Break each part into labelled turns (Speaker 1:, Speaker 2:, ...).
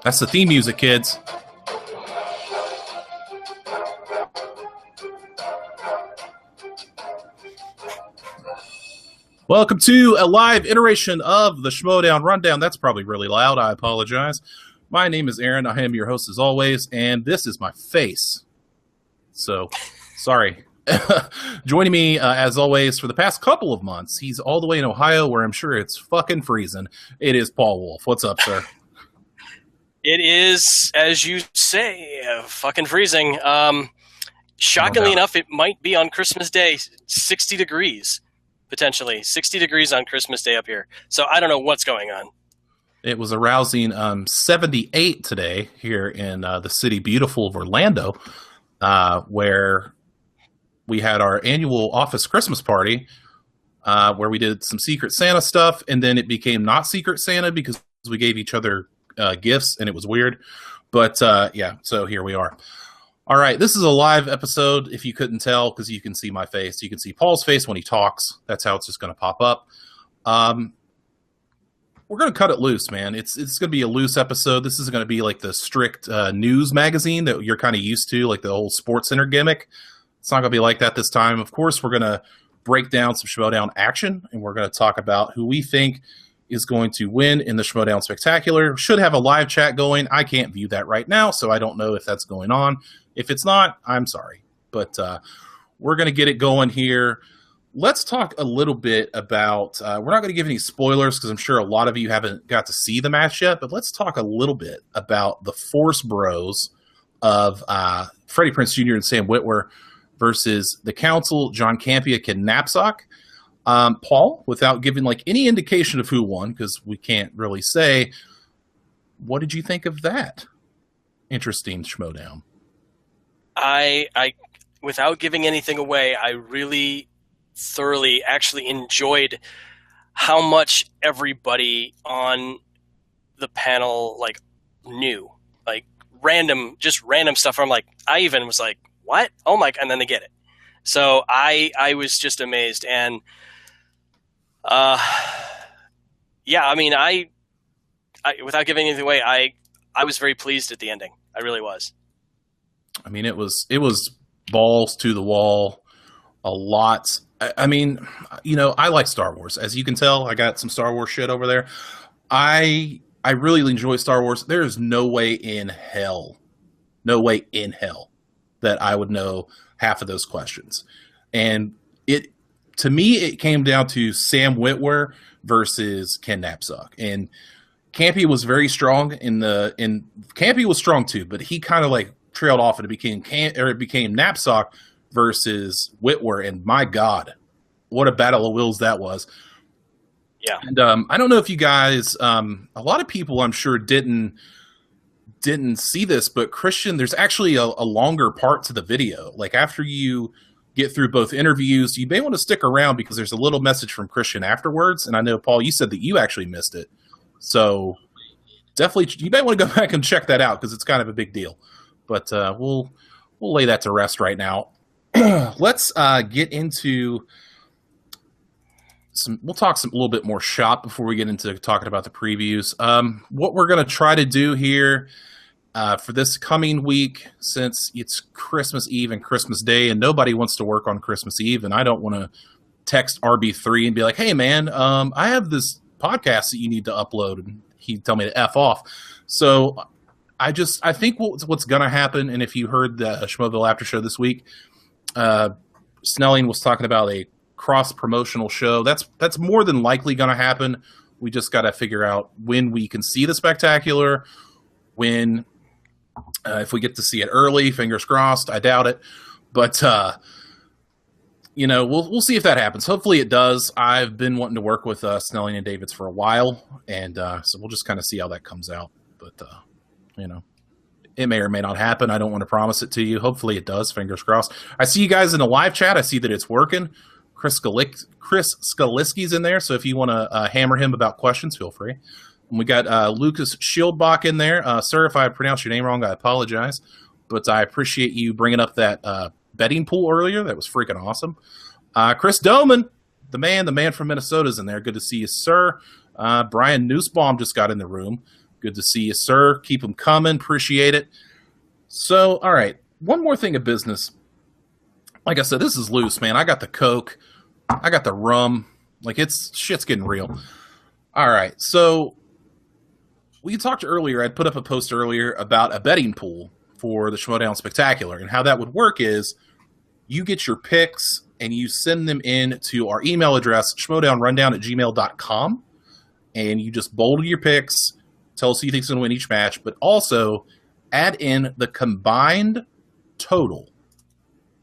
Speaker 1: That's the theme music, kids. Welcome to a live iteration of the Schmoedown Rundown. That's probably really loud. I apologize. My name is Aaron. I am your host as always, and this is my face. So, sorry. Joining me, as always, for the past couple of months, he's all the way in Ohio, where I'm sure it's fucking freezing. It is Paul Wolf. What's up, sir?
Speaker 2: It is, as you say, fucking freezing. Shockingly enough, it might be on Christmas Day, 60 degrees, potentially. 60 degrees on Christmas Day up here. So I don't know what's going on.
Speaker 1: It was a rousing 78 today here in the city beautiful of Orlando, where we had our annual office Christmas party, where we did some Secret Santa stuff, and then it became not Secret Santa because we gave each other gifts, and it was weird. But yeah, so here we are. All right, this is a live episode, if you couldn't tell, because you can see my face. You can see Paul's face when he talks. That's how it's just going to pop up. We're going to cut it loose, man. It's going to be a loose episode. This is going to be like the strict news magazine that you're kind of used to, like the old Sports Center gimmick. It's not going to be like that this time. Of course, we're going to break down some Schmoedown action, and we're going to talk about who we think is going to win in the Schmoedown Spectacular. Should have a live chat going. I can't view that right now, so I don't know if that's going on. If it's not, I'm sorry. But we're going to get it going here. Let's talk a little bit about, we're not going to give any spoilers because I'm sure a lot of you haven't got to see the match yet, but let's talk a little bit about the Force Bros of Freddie Prinze Jr. and Sam Witwer versus the Council, John Campea, Ken Knapsack. Paul, without giving like any indication of who won, because we can't really say, what did you think of that interesting Schmoedown?
Speaker 2: I without giving anything away, I really thoroughly actually enjoyed how much everybody on the panel like knew, like random stuff. I'm like, I even was like, what? Oh my! And then they get it. So I was just amazed, and yeah, I mean, I without giving anything away, I was very pleased at the ending. I really was.
Speaker 1: I mean, it was balls to the wall, a lot. I mean, you know, I like Star Wars. As you can tell, I got some Star Wars shit over there. I really enjoy Star Wars. There is no way in hell that I would know half of those questions. And to me, it came down to Sam Witwer versus Ken Knapsack. And Campea was very strong Campea was strong too, but he kind of like trailed off and it became Knapsack versus Witwer, and my God, what a battle of wills that was.
Speaker 2: Yeah.
Speaker 1: And I don't know if you guys, a lot of people I'm sure didn't see this, but Kristian, there's actually a longer part to the video. Like after you get through both interviews, you may want to stick around because there's a little message from Kristian afterwards. And I know, Paul, you said that you actually missed it. So definitely, you may want to go back and check that out because it's kind of a big deal. But we'll lay that to rest right now. Let's get into we'll talk a little bit more shop before we get into talking about the previews. What we're going to try to do here for this coming week, since it's Christmas Eve and Christmas Day, and nobody wants to work on Christmas Eve, and I don't want to text RB3 and be like, hey, man, I have this podcast that you need to upload, and he'd tell me to F off. So I think what's going to happen, and if you heard the Schmoeville After Show this week, Snelling was talking about a cross-promotional show. That's more than likely going to happen. We just got to figure out when we can see the Spectacular, when if we get to see it early, fingers crossed. I doubt it. But, you know, we'll see if that happens. Hopefully it does. I've been wanting to work with Snelling and Davids for a while, and so we'll just kind of see how that comes out. But, you know, it may or may not happen. I don't want to promise it to you. Hopefully it does. Fingers crossed. I see you guys in the live chat. I see that it's working. Chris Skaliski's in there, so if you want to hammer him about questions, feel free. And we got Lucas Schildbach in there. Sir, if I pronounced your name wrong, I apologize. But I appreciate you bringing up that betting pool earlier. That was freaking awesome. Chris Doman, the man from Minnesota is in there. Good to see you, sir. Brian Nussbaum just got in the room. Good to see you, sir. Keep them coming. Appreciate it. So, all right. One more thing of business. Like I said, this is loose, man. I got the Coke. I got the rum. Like, shit's getting real. All right. So, we talked earlier. I'd put up a post earlier about a betting pool for the Schmoedown Spectacular. And how that would work is you get your picks and you send them in to our email address, schmoedownrundown@gmail.com. And you just bold your picks, tell us who you think's going to win each match, but also add in the combined total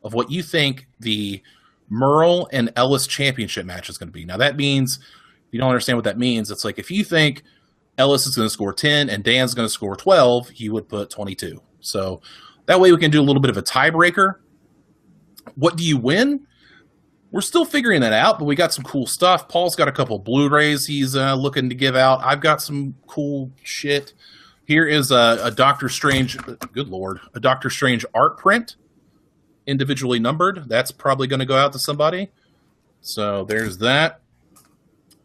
Speaker 1: of what you think the Merle and Ellis championship match is going to be. Now, that means, if you don't understand what that means, it's like if you think Ellis is going to score 10 and Dan's going to score 12, you would put 22. So that way we can do a little bit of a tiebreaker. What do you win? We're still figuring that out, but we got some cool stuff. Paul's got a couple Blu-rays he's looking to give out. I've got some cool shit. Here is a Doctor Strange, good Lord, a Doctor Strange art print, individually numbered. That's probably going to go out to somebody. So there's that.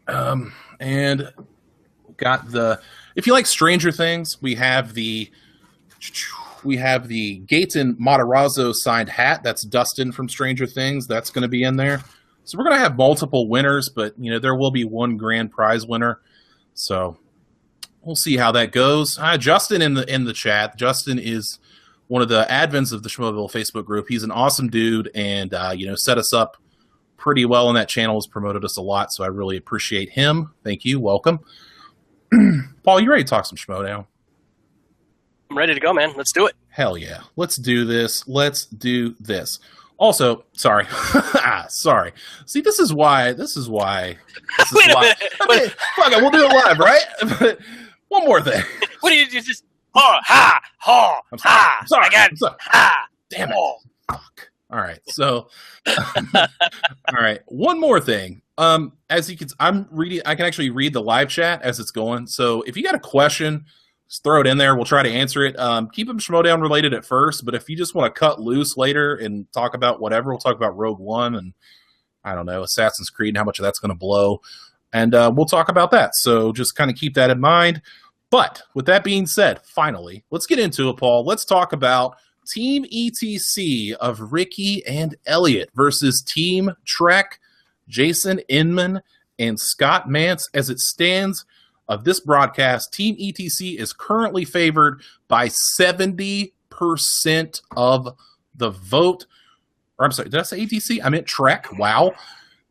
Speaker 1: And got if you like Stranger Things, we have the Gates and Matarazzo signed hat. That's Dustin from Stranger Things. That's going to be in there. So we're going to have multiple winners, but there will be one grand prize winner. So we'll see how that goes. Justin in the chat. Justin is one of the admins of the Schmoeville Facebook group. He's an awesome dude, and set us up pretty well on that channel. Has promoted us a lot, so I really appreciate him. Thank you. Welcome. Paul, you ready to talk some Schmoedown?
Speaker 2: I'm ready to go, man. Let's do it.
Speaker 1: Hell yeah. Let's do this. Also, sorry. Sorry. See, this is why.
Speaker 2: Wait a minute.
Speaker 1: Okay, fuck it. We'll do it live, right? One more thing.
Speaker 2: What do you just... I'm sorry.
Speaker 1: Damn it. Fuck. All right. So, all right. One more thing. As you can, I can actually read the live chat as it's going. So if you got a question, just throw it in there. We'll try to answer it. Keep them Schmoedown related at first, but if you just want to cut loose later and talk about whatever, we'll talk about Rogue One and, I don't know, Assassin's Creed and how much of that's going to blow. And we'll talk about that. So just kind of keep that in mind. But with that being said, finally, let's get into it, Paul. Let's talk about Team ETC of Ricky and Elliot versus Team Trek, Jason Inman and Scott Mantz. As it stands of this broadcast, Team ETC is currently favored by 70% of the vote. Or I'm sorry, did I say ETC? I meant Trek. Wow.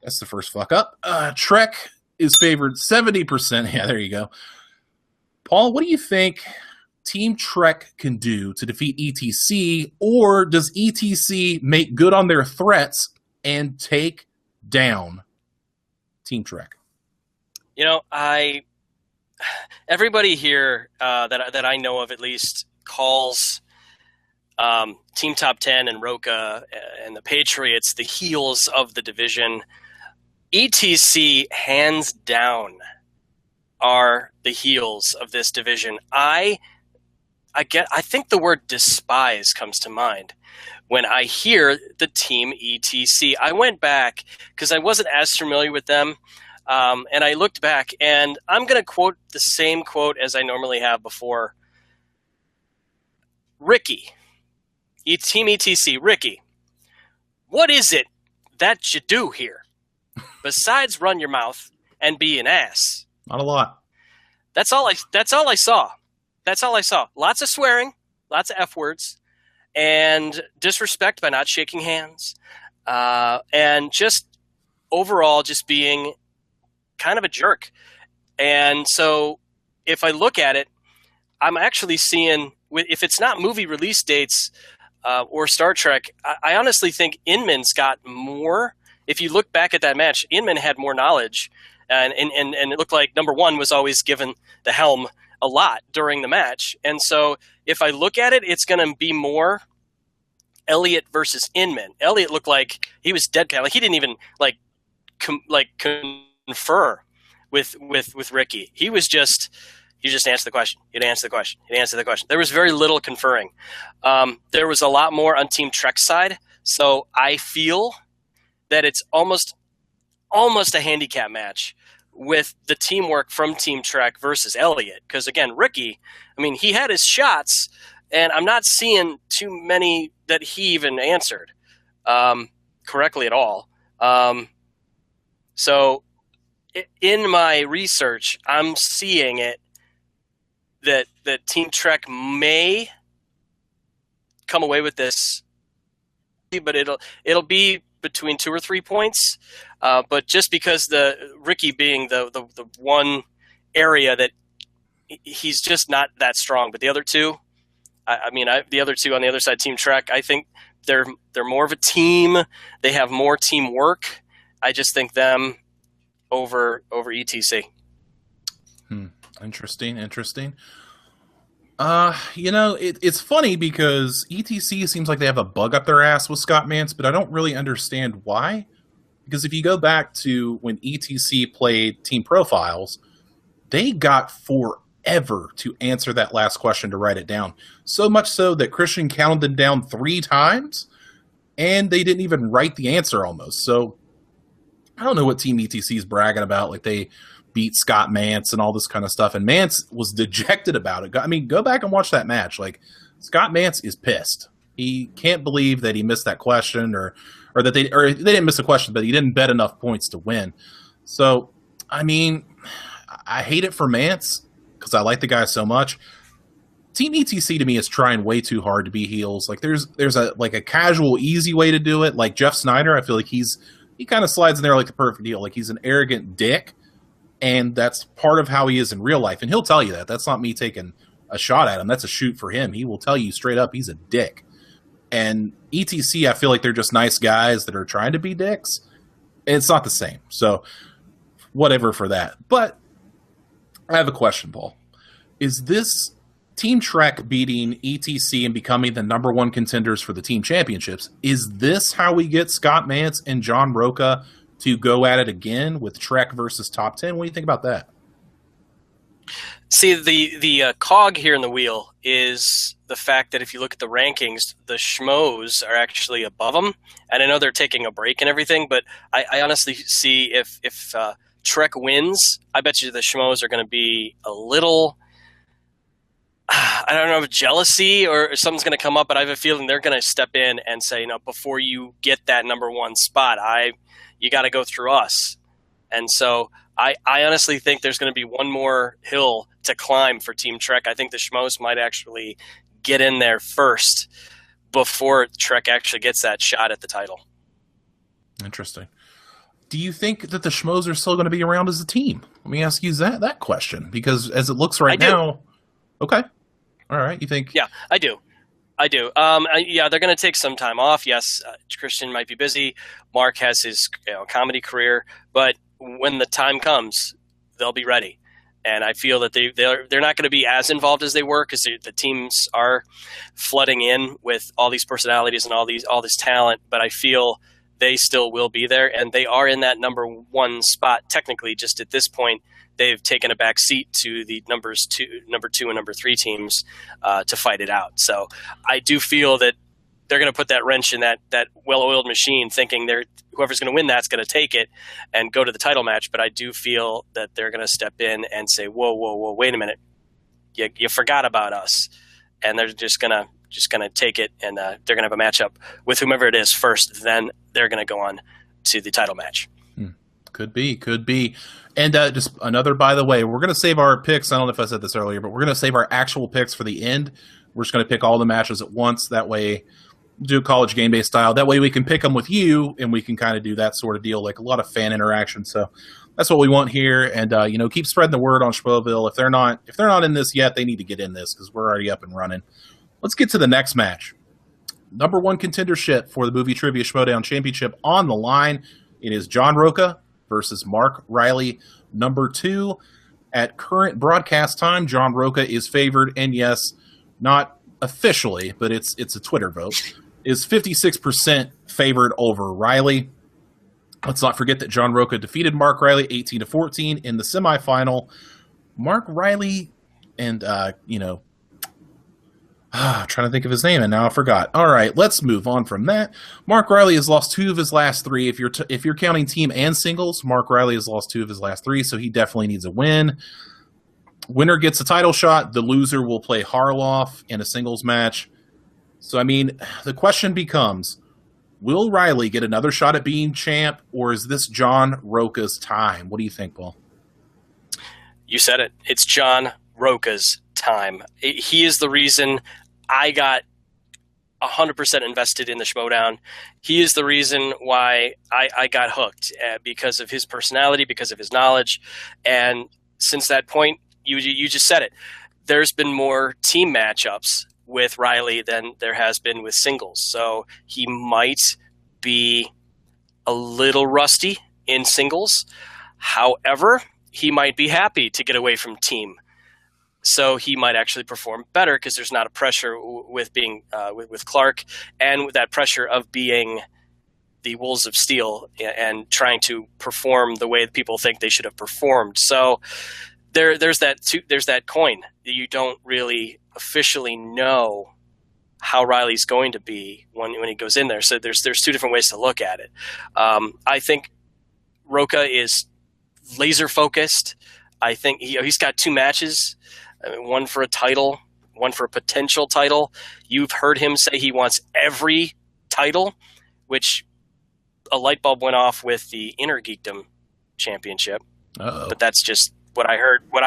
Speaker 1: That's the first fuck up. Trek is favored 70%. Yeah, there you go. Paul, what do you think Team Trek can do to defeat ETC, or does ETC make good on their threats and take down Team Trek?
Speaker 2: Everybody here that I know of at least calls Team Top 10 and Roca and the Patriots the heels of the division. ETC hands down are the heels of this division. I think the word despise comes to mind when I hear the Team ETC. I went back because I wasn't as familiar with them, and I looked back, and I'm going to quote the same quote as I normally have before. Ricky, Team ETC, Ricky, what is it that you do here besides run your mouth and be an ass?
Speaker 1: Not a lot.
Speaker 2: That's all I saw. That's all I saw. Lots of swearing, lots of F words, and disrespect by not shaking hands, and just overall just being kind of a jerk. And so if I look at it, I'm actually seeing, if it's not movie release dates or Star Trek, I honestly think Inman's got more. If you look back at that match, Inman had more knowledge, and it looked like number one was always given the helm a lot during the match. And so if I look at it, it's going to be more Elliot versus Inman. Elliot looked like he was dead. Like he didn't even confer with Ricky. He was just, you just answer the question. You'd answer the question. You'd answer the question. There was very little conferring. There was a lot more on Team Trek's side. So I feel that it's almost a handicap match with the teamwork from Team Trek versus Elliott. Because, again, Ricky, I mean, he had his shots, and I'm not seeing too many that he even answered correctly at all. So in my research, I'm seeing it that Team Trek may come away with this, but it'll be between 2 or 3 points. But just because the Ricky being the one area that he's just not that strong, but the other two, the other two on the other side, Team Trek, I think they're more of a team. They have more teamwork. I just think them over ETC.
Speaker 1: Interesting. It's funny because ETC seems like they have a bug up their ass with Scott Mance, but I don't really understand why. Because if you go back to when ETC played Team Profiles, they got forever to answer that last question to write it down. So much so that Kristian counted them down 3 times, and they didn't even write the answer almost. So I don't know what Team ETC is bragging about, like they beat Scott Mance and all this kind of stuff. And Mance was dejected about it. I mean, go back and watch that match. Like, Scott Mance is pissed. He can't believe that he missed that question or that they didn't miss a question, but he didn't bet enough points to win. So, I mean, I hate it for Mance because I like the guy so much. Team ETC to me is trying way too hard to be heels. Like, there's a casual, easy way to do it. Like Jeff Snyder, I feel like he kind of slides in there like the perfect deal. Like, he's an arrogant dick. And that's part of how he is in real life. And he'll tell you that. That's not me taking a shot at him. That's a shoot for him. He will tell you straight up he's a dick. And ETC, I feel like they're just nice guys that are trying to be dicks. And it's not the same. So, whatever for that. But I have a question, Paul. Is this Team Trek beating ETC and becoming the number 1 contenders for the team championships? Is this how we get Scott Mance and John Roca to go at it again with Trek versus top 10? What do you think about that?
Speaker 2: See, the cog here in the wheel is the fact that if you look at the rankings, the Schmoes are actually above them. And I know they're taking a break and everything, but I honestly see if Trek wins, I bet you the Schmoes are going to be a little, I don't know if jealousy or something's going to come up, but I have a feeling they're going to step in and say, before you get that number 1 spot, you got to go through us. And so I honestly think there's going to be one more hill to climb for Team Trek. I think the Schmoes might actually get in there first before Trek actually gets that shot at the title.
Speaker 1: Interesting. Do you think that the Schmoes are still going to be around as a team? Let me ask you that question, because as it looks right now, okay. All right. You think?
Speaker 2: Yeah, I do. Yeah, they're going to take some time off. Yes, Kristian might be busy. Mark has his comedy career, but when the time comes, they'll be ready. And I feel that they're not going to be as involved as they were because the teams are flooding in with all these personalities and all this talent. But I feel they still will be there, and they are in that number 1 spot technically. Just at this point, they've taken a back seat to the number 2 and number 3 teams to fight it out. So I do feel that they're going to put that wrench in that well-oiled machine, thinking whoever's going to win that's going to take it and go to the title match. But I do feel that they're going to step in and say, whoa, wait a minute, you forgot about us, and they're just going to take it, and they're going to have a matchup with whomever it is first. Then they're going to go on to the title match.
Speaker 1: Could be. And just another, by the way, we're going to save our picks. I don't know if I said this earlier, but we're going to save our actual picks for the end. We're just going to pick all the matches at once. That way, do college game day style. That way we can pick them with you, and we can kind of do that sort of deal, like a lot of fan interaction. So that's what we want here. And, keep spreading the word on Schmoeville. If they're not in this yet, they need to get in this because we're already up and running. Let's get to the next match. Number 1 contendership for the Movie Trivia Schmoedown Championship on the line. It is John Roca versus Mark Riley. Number 2, at current broadcast time, John Roca is favored, and yes, not officially, but it's a Twitter vote, is 56% favored over Riley. Let's not forget that John Roca defeated Mark Riley 18-14 in the semifinal. Mark Riley and Trying to think of his name, and now I forgot. All right, let's move on from that. Mark Riley has lost 2 of his last 3. If you're counting team and singles, Mark Riley has lost 2 of his last 3, so he definitely needs a win. Winner gets a title shot. The loser will play Harloff in a singles match. So, I mean, the question becomes, will Riley get another shot at being champ, or is this John Roca's time? What do you think, Paul?
Speaker 2: You said it. It's John Roca's time. He is the reason I got 100% invested in the Schmoedown. He is the reason why I got hooked, because of his personality, because of his knowledge. And since that point, you just said it. There's been more team matchups with Riley than there has been with singles. So he might be a little rusty in singles. However, he might be happy to get away from team. So he might actually perform better because there's not a pressure with being with Clark, and with that pressure of being the Wolves of Steel and trying to perform the way that people think they should have performed. So there's that coin that you don't really officially know how Riley's going to be when he goes in there. So there's 2 different ways to look at it. I think Roca is laser focused. I think he's got 2 matches. One for a title, one for a potential title. You've heard him say he wants every title, which a light bulb went off with the Inner Geekdom Championship.
Speaker 1: Uh-oh.
Speaker 2: But that's just what I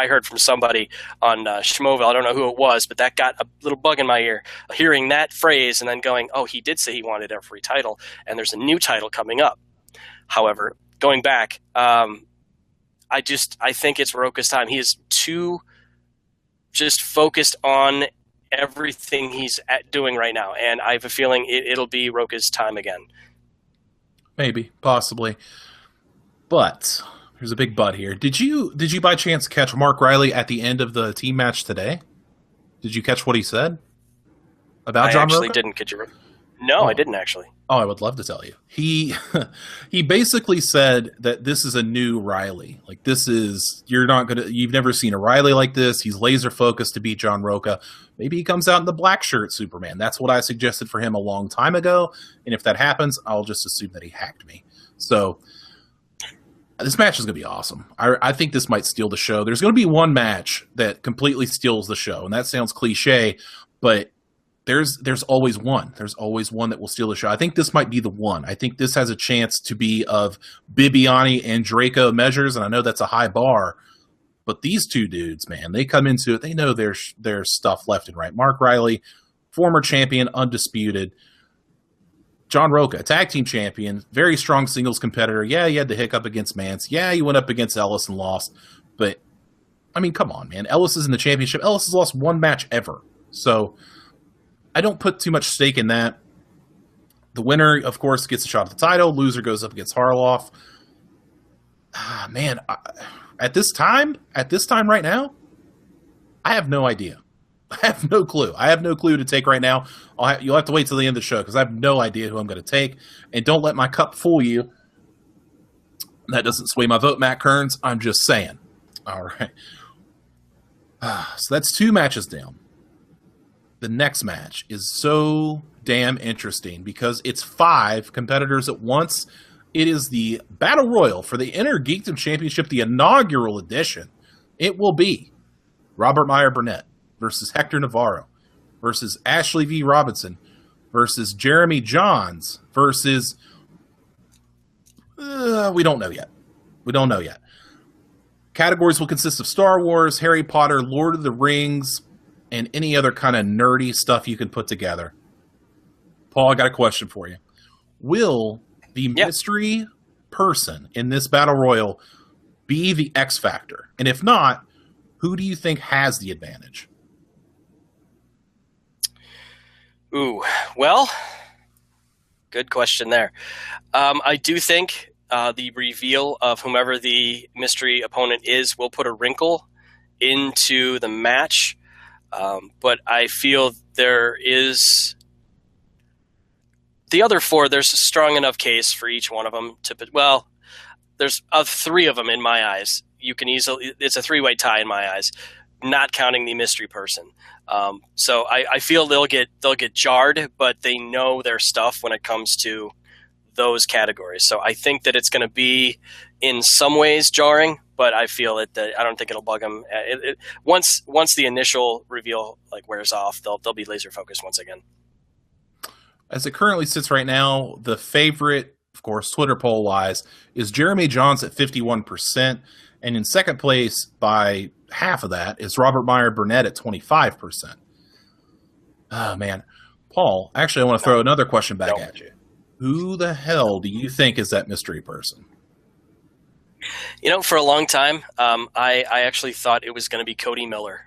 Speaker 2: heard from somebody on Schmoeville. I don't know who it was, but that got a little bug in my ear, hearing that phrase and then going, oh, he did say he wanted every title, and there's a new title coming up. However, going back, I think it's Roca's time. He is too just focused on everything he's doing right now, and I have a feeling it'll be Roca's time again.
Speaker 1: Maybe, possibly, but there's a big but here. Did you by chance catch Mark Riley at the end of the team match today? Did you catch what he said about John Roca?
Speaker 2: I actually didn't. Could you? No, I didn't actually.
Speaker 1: Oh, I would love to tell you. He basically said that this is a new Riley. Like, you've never seen a Riley like this. He's laser focused to beat John Roca. Maybe he comes out in the black shirt Superman. That's what I suggested for him a long time ago. And if that happens, I'll just assume that he hacked me. So this match is going to be awesome. I think this might steal the show. There's going to be one match that completely steals the show. And that sounds cliche, but there's always one. There's always one that will steal the show. I think this might be the one. I think this has a chance to be of Bibiani and Draco measures, and I know that's a high bar, but these 2 dudes, man, they come into it. They know their stuff left and right. Mark Riley, former champion, undisputed. John Roca, tag team champion, very strong singles competitor. Yeah, he had the hiccup against Mance. Yeah, he went up against Ellis and lost. But, I mean, come on, man. Ellis is in the championship. Ellis has lost 1 match ever. So I don't put too much stake in that. The winner, of course, gets a shot at the title. Loser goes up against Harloff. Man, at this time right now, I have no idea. I have no clue. I have no clue to take right now. You'll have to wait till the end of the show because I have no idea who I'm going to take. And don't let my cup fool you. That doesn't sway my vote, Matt Kearns. I'm just saying. All right. So that's 2 matches down. The next match is so damn interesting because it's 5 competitors at once. It is the Battle Royal for the Inner Geekdom Championship, the inaugural edition. It will be Robert Meyer Burnett versus Hector Navarro versus Ashley V. Robinson versus Jeremy Johns versus we don't know yet. We don't know yet. Categories will consist of Star Wars, Harry Potter, Lord of the Rings, and any other kind of nerdy stuff you can put together. Paul, I got a question for you. Will the mystery person in this Battle Royal be the X Factor? And if not, who do you think has the advantage?
Speaker 2: Ooh, well, good question there. I do think the reveal of whomever the mystery opponent is will put a wrinkle into the match. But I feel there is the other 4. There's a strong enough case for each one of them there's 3 of them in my eyes. You can easily, it's a 3-way tie in my eyes. not counting the mystery person. So I feel they'll get jarred, but they know their stuff when it comes to those categories. So I think that it's going to be in some ways jarring, but I feel that I don't think it'll bug them. Once the initial reveal like wears off, they'll be laser focused once again.
Speaker 1: As it currently sits right now, the favorite, of course, Twitter poll wise, is Jeremy Jahns at 51%, and in second place by half of that is Robert Meyer Burnett at 25%. Oh man, Paul. Actually, I want to throw another question back at you. Who the hell do you think is that mystery person?
Speaker 2: You know, for a long time, I actually thought it was going to be Cody Miller,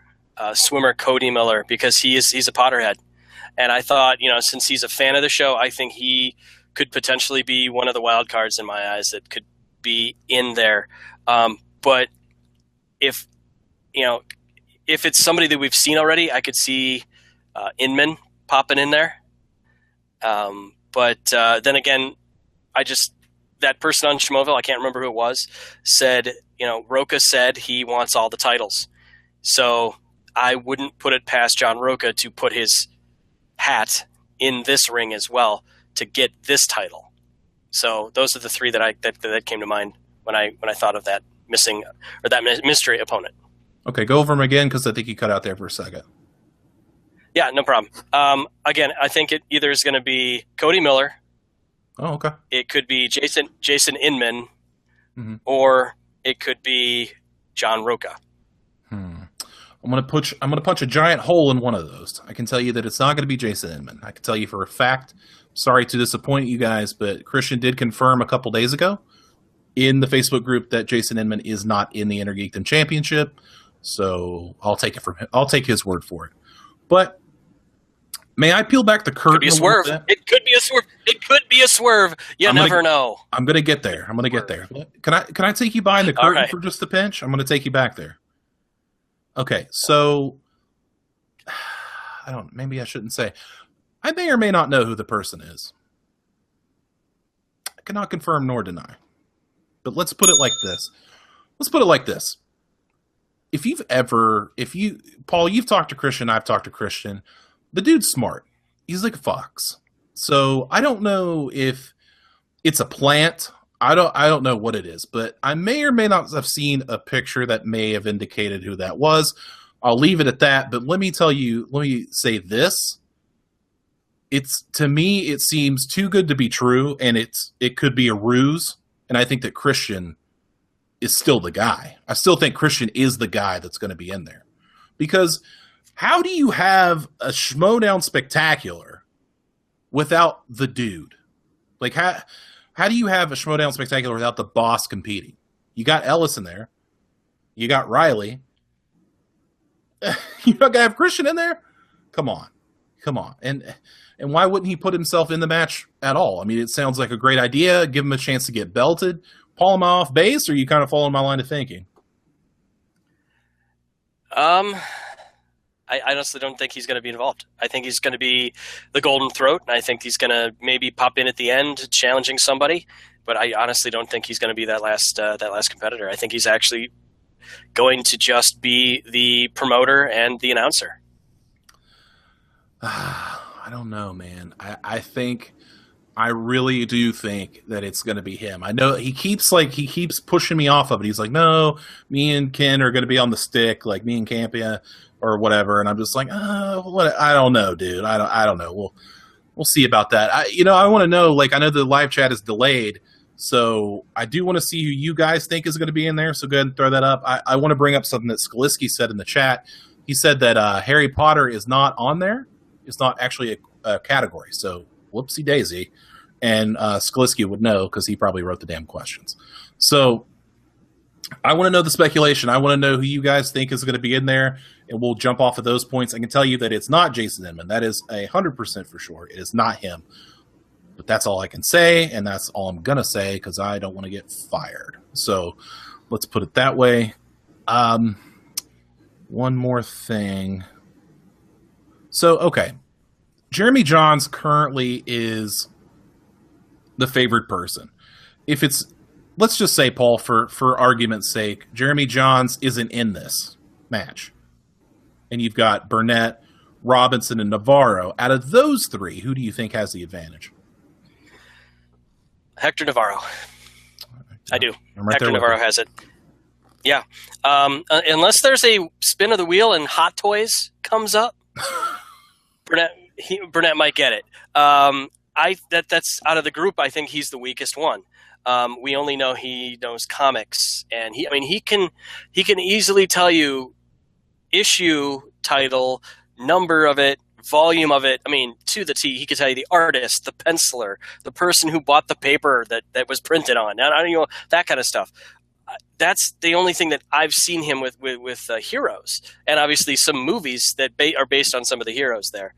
Speaker 2: swimmer Cody Miller, because he's a Potterhead. And I thought, you know, since he's a fan of the show, I think he could potentially be one of the wild cards in my eyes that could be in there. But if it's somebody that we've seen already, I could see Inman popping in there. But then again, that person on Schmoeville, I can't remember who it was, said, you know, Roca said he wants all the titles. So I wouldn't put it past John Roca to put his hat in this ring as well to get this title. So those are the three that came to mind when I thought of that missing or that mystery opponent.
Speaker 1: Okay, go over them again because I think you cut out there for a second.
Speaker 2: Yeah, no problem. Again, I think it either is going to be Cody Miller.
Speaker 1: Oh, okay.
Speaker 2: It could be Jason Inman, or it could be John Roca.
Speaker 1: I'm gonna punch a giant hole in one of those. I can tell you that it's not going to be Jason Inman. I can tell you for a fact. Sorry to disappoint you guys, but Kristian did confirm a couple days ago in the Facebook group that Jason Inman is not in the Intergeekdom Championship. So I'll take it from him. I'll take his word for it. But may I peel back the curtain?
Speaker 2: Could be a swerve. It could be a swerve. It could be a swerve. You never know.
Speaker 1: I'm going to get there. Can I take you behind the curtain for just a pinch? I'm going to take you back there. Okay, so maybe I shouldn't say. I may or may not know who the person is. I cannot confirm nor deny. But let's put it like this. Paul, you've talked to Kristian, I've talked to Kristian. The dude's smart. He's like a fox. So I don't know if it's a plant. I don't know what it is, but I may or may not have seen a picture that may have indicated who that was. I'll leave it at that, but let me say this. To me, it seems too good to be true, and it could be a ruse, and I think that Kristian is still the guy. I still think Kristian is the guy that's going to be in there. Because how do you have a Schmoedown Spectacular without the dude? Like, how do you have a Schmoedown Spectacular without the boss competing? You got Ellis in there. You got Riley. You're not going to have Kristian in there? Come on. And why wouldn't he put himself in the match at all? I mean, it sounds like a great idea. Give him a chance to get belted. Paul, am I off base, or are you kind of following my line of thinking?
Speaker 2: I honestly don't think he's going to be involved. I think he's going to be the golden throat, and I think he's going to maybe pop in at the end challenging somebody. But I honestly don't think he's going to be that last competitor. I think he's actually going to just be the promoter and the announcer.
Speaker 1: I don't know, man. I really do think that it's going to be him. I know he keeps pushing me off of it. He's like, no, me and Ken are going to be on the stick, like me and Campia or whatever. And I'm just like, I don't know, dude. I don't know. We'll see about that. I want to know, like, I know the live chat is delayed, so I do want to see who you guys think is going to be in there. So go ahead and throw that up. I want to bring up something that Skaliski said in the chat. He said that Harry Potter is not on there. It's not actually a category. So whoopsie daisy. And Skaliski would know because he probably wrote the damn questions. So I want to know the speculation. I want to know who you guys think is going to be in there, and we'll jump off of those points. I can tell you that it's not Jason Inman. That is 100% for sure. It is not him. But that's all I can say, and that's all I'm going to say because I don't want to get fired. So let's put it that way. One more thing. So, okay. Jeremy Jahns currently is the favored person. If it's, let's just say, Paul, for argument's sake, Jeremy Jahns isn't in this match. and you've got Burnett, Robinson, and Navarro. Out of those three, who do you think has the advantage?
Speaker 2: Hector Navarro. I do.
Speaker 1: Right,
Speaker 2: Hector Navarro has it. Yeah. Unless there's a spin of the wheel and Hot Toys comes up, Burnett might get it. That's out of the group. I think he's the weakest one. We only know he knows comics, and he can easily tell you issue, title, number of it, volume of it. I mean, to the T. He could tell you the artist, the penciler, the person who bought the paper that was printed on. I don't know, that kind of stuff. That's the only thing that I've seen him with heroes, and obviously some movies that are based on some of the heroes there.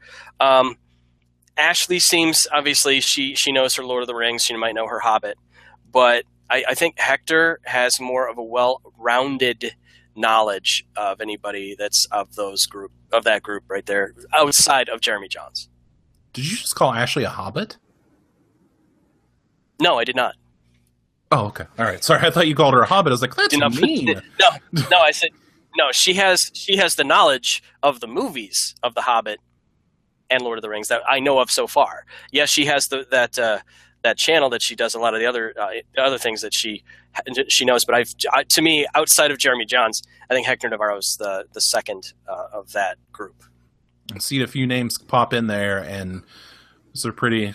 Speaker 2: Ashley seems, obviously she knows her Lord of the Rings. She might know her Hobbit, but I think Hector has more of a well-rounded knowledge of anybody that's of that group right there, outside of Jeremy Johns.
Speaker 1: Did you just call Ashley a Hobbit?
Speaker 2: No, I did not.
Speaker 1: Oh, okay. All right. Sorry, I thought you called her a Hobbit. I was like, that's mean.
Speaker 2: No, I said no. She has the knowledge of the movies of the Hobbit and Lord of the Rings that I know of so far. Yes, she has that channel that she does a lot of the other things that she knows. But to me, outside of Jeremy Johns, I think Hector Navarro is the second of that group.
Speaker 1: I've seen a few names pop in there, and those are pretty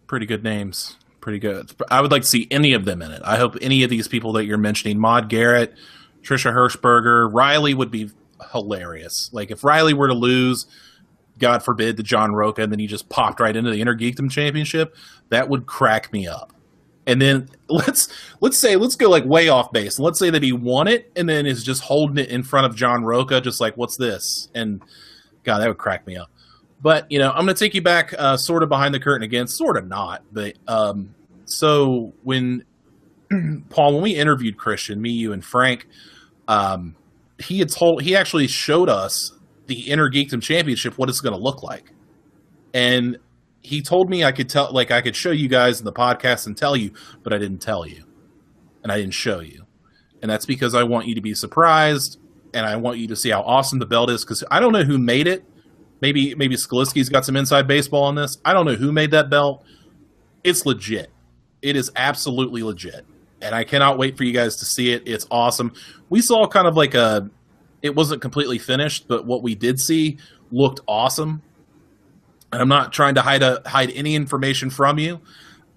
Speaker 1: good names. Pretty good. I would like to see any of them in it. I hope any of these people that you're mentioning, Maude Garrett, Trisha Hirschberger, Riley would be hilarious. Like if Riley were to lose, God forbid, to John Roca, and then he just popped right into the Intergeekdom Championship, that would crack me up. And then let's go like way off base. Let's say that he won it and then is just holding it in front of John Roca, just like, what's this? And God, that would crack me up. But, I'm going to take you back sort of behind the curtain again, sort of not. But so when, Paul, when we interviewed Kristian, me, you, and Frank, he actually showed us the Intergeekdom Championship, what it's going to look like. And he told me I could show you guys in the podcast and tell you, but I didn't tell you. And I didn't show you. And that's because I want you to be surprised, and I want you to see how awesome the belt is, because I don't know who made it. Maybe Skaliski's got some inside baseball on this. I don't know who made that belt. It's legit. It is absolutely legit. And I cannot wait for you guys to see it. It's awesome. We saw kind of like it wasn't completely finished, but what we did see looked awesome. And I'm not trying to hide any information from you.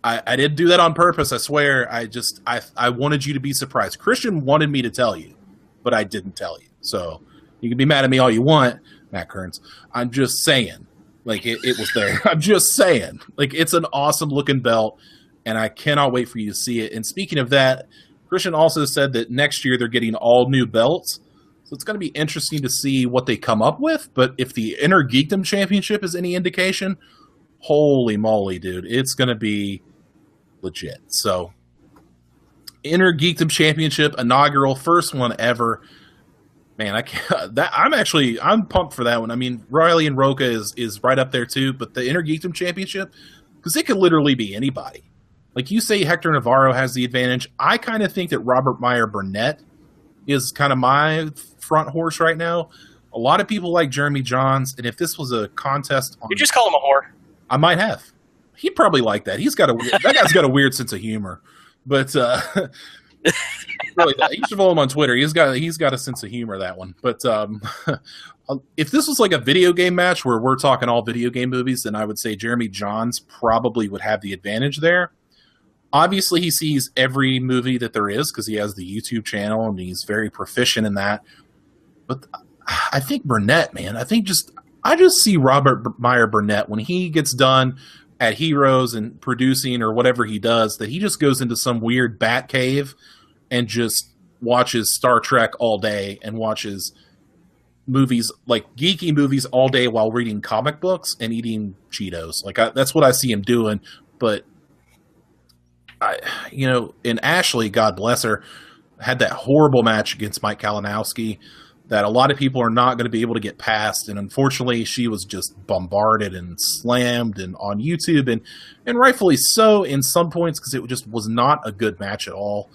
Speaker 1: I didn't do that on purpose, I swear. I wanted you to be surprised. Kristian wanted me to tell you, but I didn't tell you. So you can be mad at me all you want, Matt Kearns. I'm just saying, like, it was there. I'm just saying, like, it's an awesome looking belt, and I cannot wait for you to see it. And speaking of that, Kristian also said that next year they're getting all new belts. So it's going to be interesting to see what they come up with. But if the Intergeekdom Championship is any indication, holy moly, dude, it's going to be legit. So Intergeekdom Championship, inaugural, first one ever. Man, I'm pumped for that one. I mean, Riley and Roca is right up there too, but the Intergeekdom Championship, because it could literally be anybody. Like you say, Hector Navarro has the advantage. I kind of think that Robert Meyer Burnett is kind of my front horse right now. A lot of people like Jeremy Johns, and if this was a contest,
Speaker 2: you just call him a whore.
Speaker 1: I might have. He'd probably like that. That guy's got a weird sense of humor, but really, you should follow him on Twitter. He's got a sense of humor, that one. But if this was like a video game match where we're talking all video game movies, then I would say Jeremy Johns probably would have the advantage there. Obviously, he sees every movie that there is because he has the YouTube channel and he's very proficient in that. But I think Burnett, man, I just see Robert Meyer Burnett when he gets done at Heroes and producing or whatever he does, that he just goes into some weird bat cave and just watches Star Trek all day and watches movies, like geeky movies all day while reading comic books and eating Cheetos. Like that's what I see him doing. But and Ashley, God bless her, had that horrible match against Mike Kalinowski that a lot of people are not going to be able to get past. And unfortunately, she was just bombarded and slammed and on YouTube, and rightfully so in some points, because it just was not a good match at all.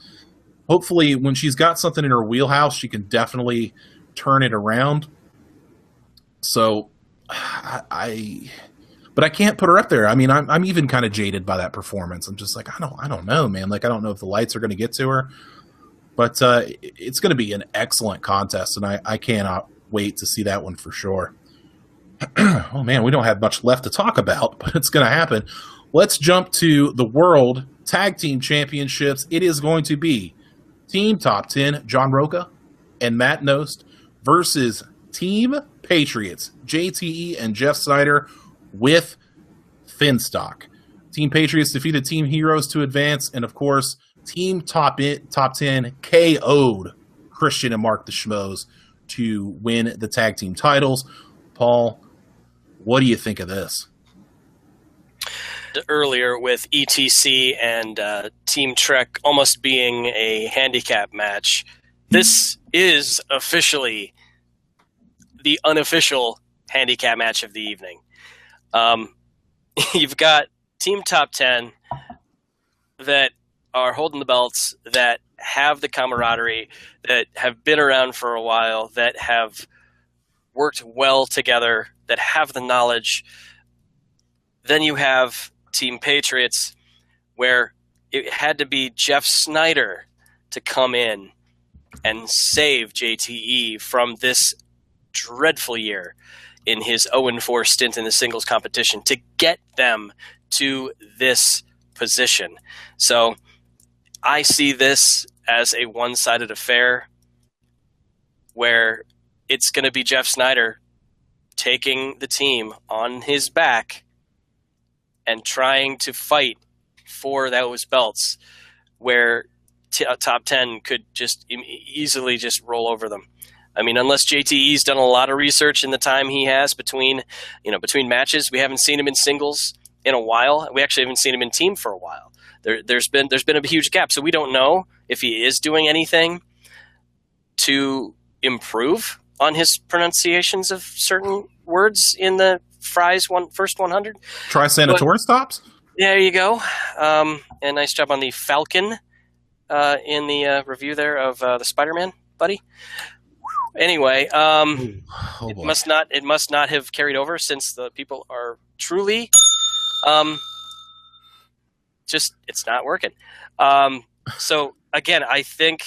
Speaker 1: Hopefully, when she's got something in her wheelhouse, she can definitely turn it around. So but I can't put her up there. I mean, I'm even kind of jaded by that performance. I'm just like, I don't know, man. Like, I don't know if the lights are going to get to her, but it's going to be an excellent contest, and I cannot wait to see that one for sure. Oh man, we don't have much left to talk about, but it's going to happen. Let's jump to the World Tag Team Championships. It is going to be Team Top 10, John Roca and Matt Nost versus Team Patriots, JTE and Jeff Snyder with Finstock. Team Patriots defeated Team Heroes to advance, and of course, Team Top 10 KO'd Kristian and Mark the Schmoes to win the tag team titles. Paul, what do you think of this?
Speaker 2: Earlier with ETC and Team Trek almost being a handicap match, this is officially the unofficial handicap match of the evening. You've got Team Top 10 that are holding the belts, that have the camaraderie, that have been around for a while, that have worked well together, that have the knowledge. Then you have Team Patriots, where it had to be Jeff Snyder to come in and save JTE from this dreadful year in his 0-4 stint in the singles competition to get them to this position. So I see this as a one-sided affair where it's going to be Jeff Snyder taking the team on his back and trying to fight for those belts, where Top 10 could just easily just roll over them. I mean, unless JTE's done a lot of research in the time he has between matches, we haven't seen him in singles in a while. We actually haven't seen him in team for a while. There's been a huge gap, so we don't know if he is doing anything to improve on his pronunciations of certain words in the Fry's first 100.
Speaker 1: Try Sanator stops?
Speaker 2: There you go. And nice job on the Falcon in the review there of the Spider-Man, buddy. Anyway, it must not have carried over, since the people are truly it's not working. So again, I think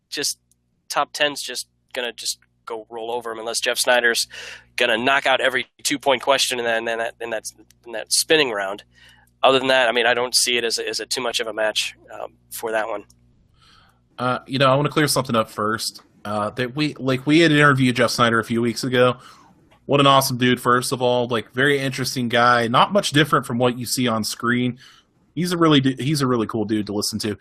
Speaker 2: just Top 10's just gonna just go roll over him, unless Jeff Snyder's gonna knock out every 2-point question in that spinning round. Other than that, I mean, I don't see it as a too much of a match for that one.
Speaker 1: I want to clear something up first. That we had interviewed Jeff Snyder a few weeks ago. What an awesome dude! First of all, very interesting guy. Not much different from what you see on screen. He's a really cool dude to listen to. A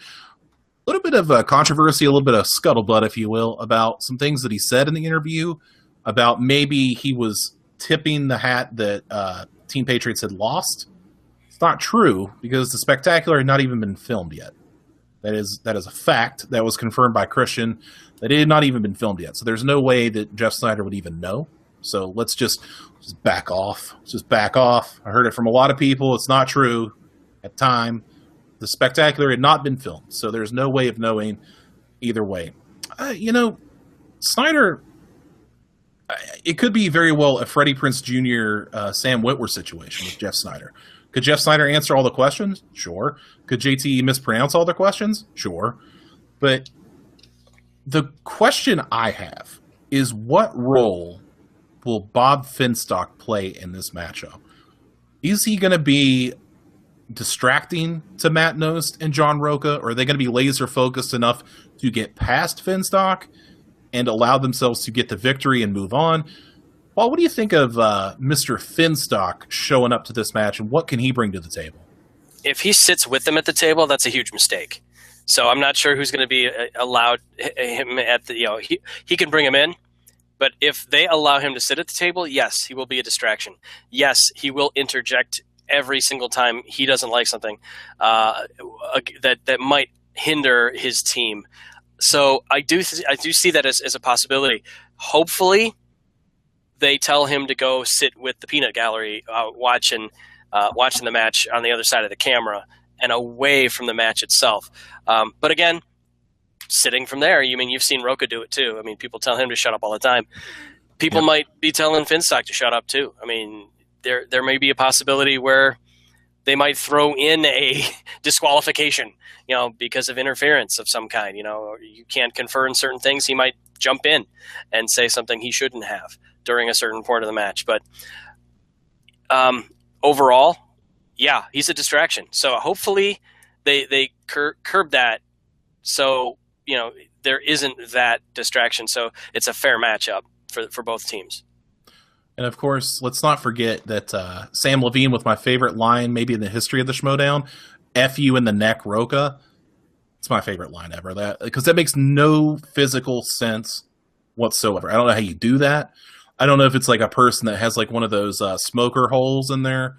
Speaker 1: little bit of controversy, a little bit of scuttlebutt, if you will, about some things that he said in the interview about maybe he was tipping the hat that Team Patriots had lost. It's not true, because the Spectacular had not even been filmed yet. That is a fact that was confirmed by Kristian, that it had not even been filmed yet. So there's no way that Jeff Snyder would even know. So let's just back off. Just back off. I heard it from a lot of people. It's not true. At the time, the Spectacular had not been filmed, so there's no way of knowing either way. Snyder, it could be very well a Freddie Prinze Jr., Sam Witwer situation with Jeff Snyder. Could Jeff Snyder answer all the questions? Sure. Could JT mispronounce all the questions? Sure. But the question I have is, what role will Bob Finstock play in this matchup? Is he going to be distracting to Matt Nost and John Roca, or are they going to be laser focused enough to get past Finstock and allow themselves to get the victory and move on? Paul, what do you think of Mr. Finstock showing up to this match, and what can he bring to the table?
Speaker 2: If he sits with them at the table, that's a huge mistake. So I'm not sure who's going to be allowed him at the, he can bring him in, but if they allow him to sit at the table, yes, he will be a distraction. Yes, he will interject every single time he doesn't like something that might hinder his team. So I do see that as a possibility. Hopefully, they tell him to go sit with the peanut gallery, watching the match on the other side of the camera and away from the match itself. But again, sitting from there, you've seen Roca do it too. I mean, people tell him to shut up all the time. people might be telling Finstock to shut up too. I mean, there may be a possibility where they might throw in a disqualification, because of interference of some kind. You can't confer in certain things. He might jump in and say something he shouldn't have during a certain point of the match. But overall, yeah, he's a distraction. So hopefully they curb that. So, there isn't that distraction. So it's a fair matchup for both teams.
Speaker 1: And of course, let's not forget that Sam Levine, with my favorite line maybe in the history of the Schmoedown, "F you in the neck, Roca." It's my favorite line ever. Because that makes no physical sense whatsoever. I don't know how you do that. I don't know if it's like a person that has like one of those smoker holes in their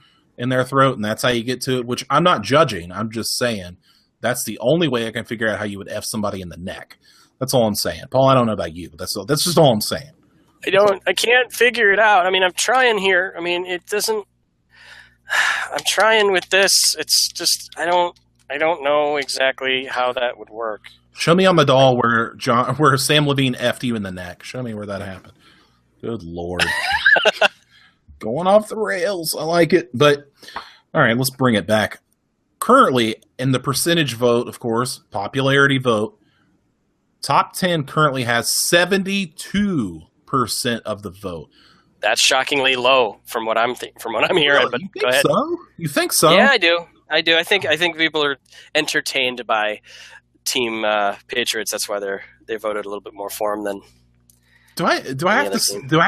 Speaker 1: throat, and that's how you get to it. Which I'm not judging. I'm just saying that's the only way I can figure out how you would F somebody in the neck. That's all I'm saying, Paul. I don't know about you, but that's just all I'm saying.
Speaker 2: I can't figure it out. I mean, I'm trying here. I mean, it doesn't. I'm trying with this. It's just I don't know exactly how that would work.
Speaker 1: Show me on the doll where Sam Levine effed you in the neck. Show me where that happened. Good Lord. Going off the rails. I like it. But, all right, let's bring it back. Currently, in the percentage vote, of course, popularity vote, Top 10 currently has 72% of the vote.
Speaker 2: That's shockingly low from what I'm hearing.
Speaker 1: Really?
Speaker 2: But
Speaker 1: you think
Speaker 2: go ahead.
Speaker 1: So? You think so?
Speaker 2: Yeah, I do. I think people are entertained by Team Patriots. That's why they voted a little bit more for him than.
Speaker 1: Do I have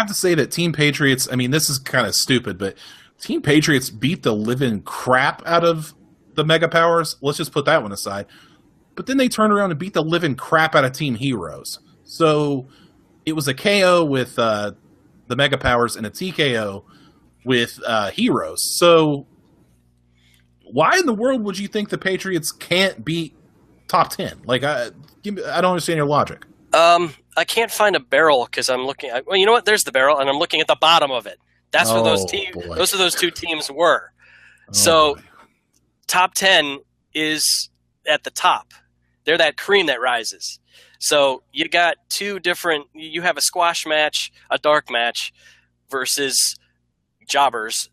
Speaker 1: to say that Team Patriots? I mean, this is kind of stupid, but Team Patriots beat the living crap out of the Mega Powers. Let's just put that one aside. But then they turned around and beat the living crap out of Team Heroes. So it was a KO with the Mega Powers and a TKO with Heroes. So why in the world would you think the Patriots can't beat top 10? Like, I don't understand your logic.
Speaker 2: I can't find a barrel because I'm looking at, well, you know what? There's the barrel, and I'm looking at the bottom of it. That's where those of those two teams were. So top 10 is at the top. They're that cream that rises. So you got two different, you have a squash match, a dark match versus jobbers,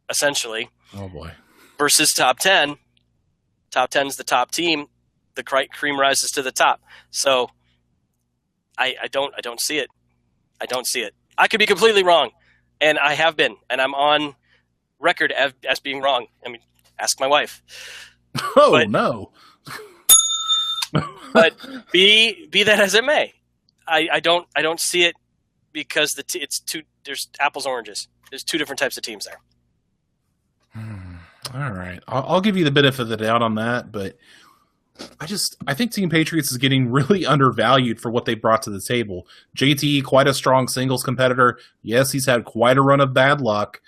Speaker 2: essentially.
Speaker 1: Oh boy.
Speaker 2: Versus top 10. Top 10 is the top team. The cream rises to the top. So I don't see it. I don't see it. I could be completely wrong, and I have been, and I'm on record as being wrong. I mean, ask my wife.
Speaker 1: Oh, no.
Speaker 2: But be that as it may, I don't see it because there's apples oranges. There's two different types of teams there.
Speaker 1: All right, I'll give you the benefit of the doubt on that, but I think Team Patriots is getting really undervalued for what they brought to the table. JT, quite a strong singles competitor. Yes, he's had quite a run of bad luck,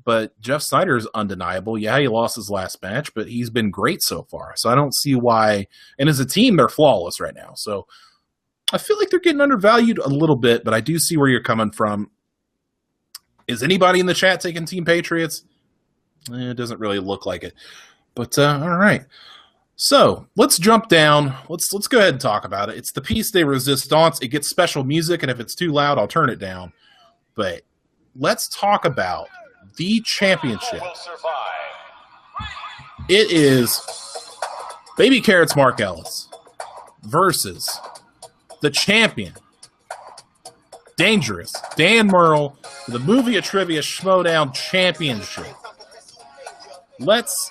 Speaker 1: but Jeff Snyder is undeniable. Yeah, he lost his last match, but he's been great so far. So I don't see why. And as a team, they're flawless right now. So I feel like they're getting undervalued a little bit, but I do see where you're coming from. Is anybody in the chat taking Team Patriots? It doesn't really look like it. But all right. So let's jump down. Let's go ahead and talk about it. It's the piece de resistance. It gets special music, and if it's too loud, I'll turn it down. But let's talk about the championship. It is Baby Carrots Mark Ellis versus the champion, Dangerous Dan Murrell, for the Movie of Trivia Schmoedown Championship. Let's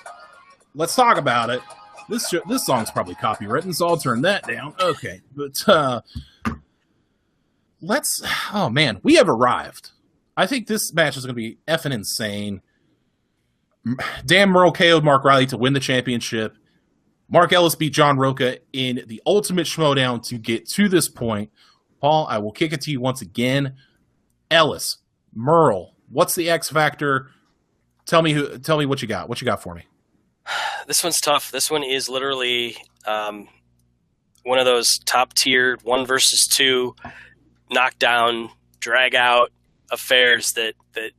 Speaker 1: talk about it. This song's probably copywritten, so I'll turn that down. Okay, but oh man, we have arrived. I think this match is going to be effing insane. Dan Murrell KO'd Mark Riley to win the championship. Mark Ellis beat John Roca in the Ultimate Schmoedown to get to this point. Paul, I will kick it to you once again. Ellis, Murrell, what's the X factor? Tell me what you got. What you got for me?
Speaker 2: This one's tough. This one is literally one of those top-tier 1 versus 2 knockdown, drag-out affairs that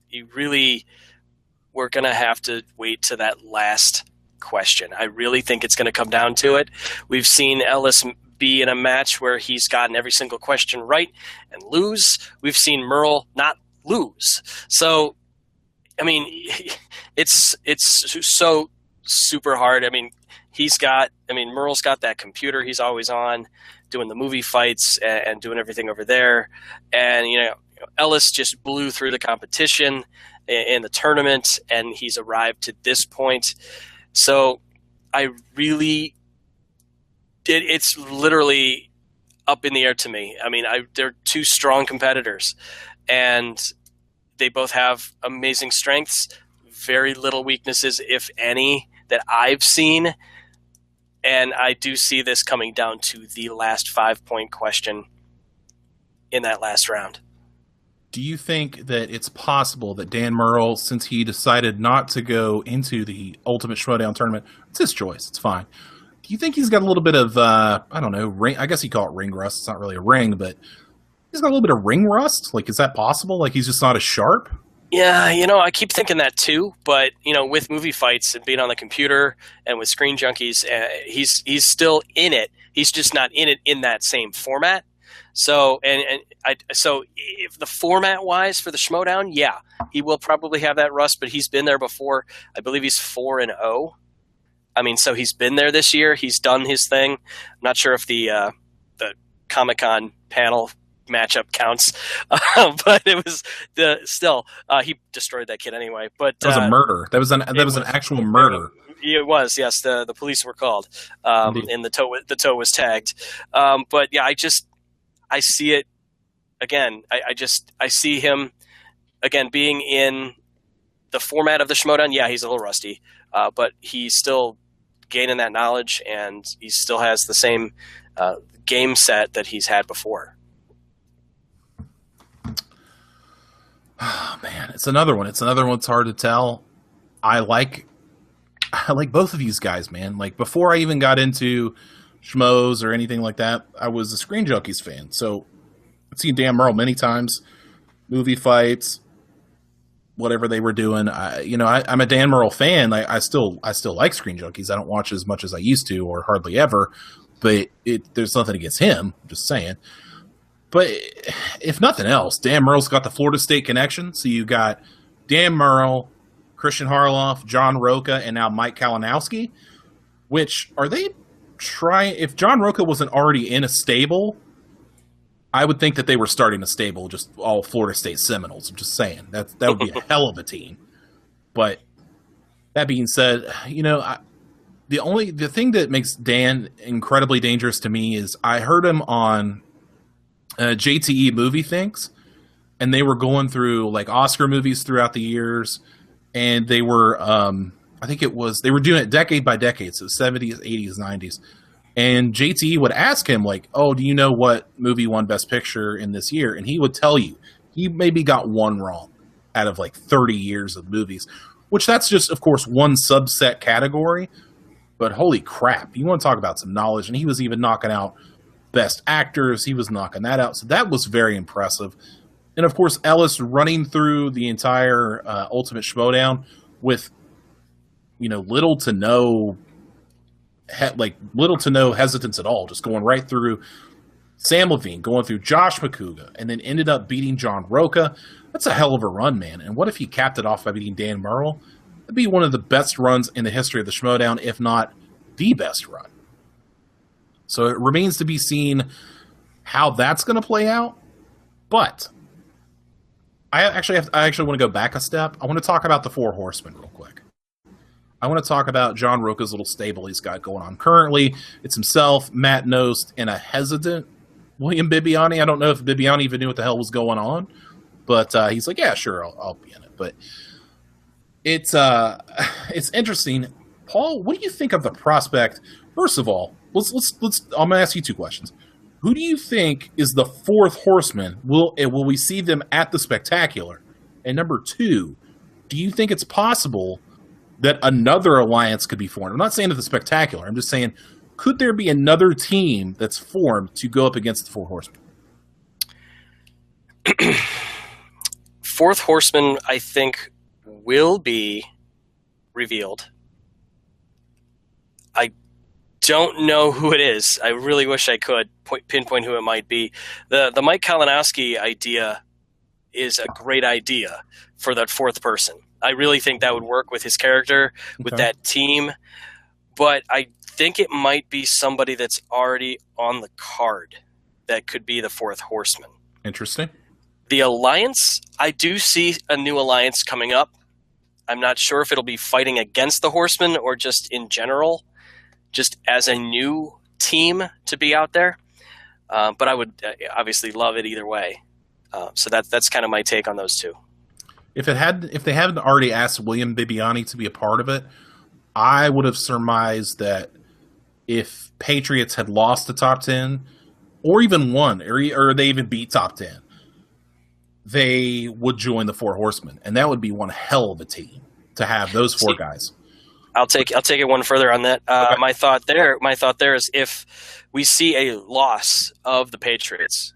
Speaker 2: you really were going to have to wait to that last question. I really think it's going to come down to it. We've seen Ellis be in a match where he's gotten every single question right and lose. We've seen Merle not lose. So, I mean, it's so super hard. I mean, Merle's got that computer he's always on, doing the movie fights and doing everything over there. And, Ellis just blew through the competition in the tournament, and he's arrived to this point. So I really did. It's literally up in the air to me. I mean, they're two strong competitors, and they both have amazing strengths, very little weaknesses, if any, that I've seen. And I do see this coming down to the last 5-point question in that last round.
Speaker 1: Do you think that it's possible that Dan Merle, since he decided not to go into the Ultimate Schmoedown tournament, it's his choice, it's fine. Do you think he's got a little bit of, I don't know, ring? I guess you call it ring rust. It's not really a ring, but he's got a little bit of ring rust? Like, is that possible? Like, he's just not as sharp?
Speaker 2: Yeah, I keep thinking that too. But, with movie fights and being on the computer and with Screen Junkies, he's still in it. He's just not in it in that same format. So, so if the format-wise for the Schmoedown, yeah, he will probably have that rust, but he's been there before. I believe he's 4-0. I mean, so he's been there this year. He's done his thing. I'm not sure if the Comic-Con panel matchup counts, but it was he destroyed that kid anyway. But
Speaker 1: that was a murder. That was an actual murder.
Speaker 2: It was, yes. The police were called, and the toe was tagged. But yeah, I see it again. I see him again being in the format of the Schmoedown. Yeah, he's a little rusty, but he's still gaining that knowledge, and he still has the same game set that he's had before.
Speaker 1: Oh, man, it's another one. It's hard to tell. I like both of these guys, man. Like, before I even got into Schmoes or anything like that, I was a Screen Junkies fan. So I've seen Dan Merle many times, movie fights, whatever they were doing. I'm a Dan Merle fan. I still like Screen Junkies. I don't watch as much as I used to, or hardly ever. But there's nothing against him. I'm just saying. But if nothing else, Dan Merle's got the Florida State connection. So you got Dan Merle, Kristian Harloff, John Roca, and now Mike Kalinowski. Which, are they trying? If John Roca wasn't already in a stable, I would think that they were starting a stable, just all Florida State Seminoles. I'm just saying. That would be a hell of a team. But that being said, the thing that makes Dan incredibly dangerous to me is I heard him on JTE Movie Thinks, and they were going through like Oscar movies throughout the years, and they were they were doing it decade by decade, so 70s, 80s, 90s. And JTE would ask him, like, oh, do you know what movie won Best Picture in this year? And he would tell you. He maybe got one wrong out of like 30 years of movies, which that's just, of course, one subset category. But holy crap, you want to talk about some knowledge. And he was even knocking out Best Actors. He was knocking that out. So that was very impressive. And, of course, Ellis running through the entire Ultimate Schmoedown with, little to no hesitance at all, just going right through Sam Levine, going through Josh McCouga, and then ended up beating John Roca. That's a hell of a run, man. And what if he capped it off by beating Dan Merle? That'd be one of the best runs in the history of the Schmoedown, if not the best run. So it remains to be seen how that's going to play out. But I actually want to go back a step. I want to talk about the Four Horsemen real quick. I want to talk about John Roca's little stable he's got going on currently. It's himself, Matt Nost, and a hesitant William Bibbiani. I don't know if Bibbiani even knew what the hell was going on, but he's like, yeah, sure, I'll be in it. But it's interesting. Paul, what do you think of the prospect? First of all, let's. I'm gonna ask you two questions. Who do you think is the fourth horseman? Will we see them at the Spectacular? And number two, do you think it's possible that another alliance could be formed? I'm not saying at the Spectacular. I'm just saying, could there be another team that's formed to go up against the Four Horsemen?
Speaker 2: Fourth Horseman, I think, will be revealed. I don't know who it is. I really wish I could pinpoint who it might be. The Mike Kalinowski idea is a great idea for that fourth person. I really think that would work with his character, with that team. But I think it might be somebody that's already on the card that could be the fourth horseman.
Speaker 1: Interesting.
Speaker 2: The alliance, I do see a new alliance coming up. I'm not sure if it'll be fighting against the horsemen or just in general, just as a new team to be out there. But I would obviously love it either way. So that's kind of my take on those two.
Speaker 1: If they hadn't already asked William Bibiani to be a part of it, I would have surmised that if Patriots had lost the top 10, or even won, or they even beat top 10, they would join the Four Horsemen, and that would be one hell of a team to have those four guys.
Speaker 2: I'll take it one further on that.
Speaker 1: Okay.
Speaker 2: My thought there is if we see a loss of the Patriots,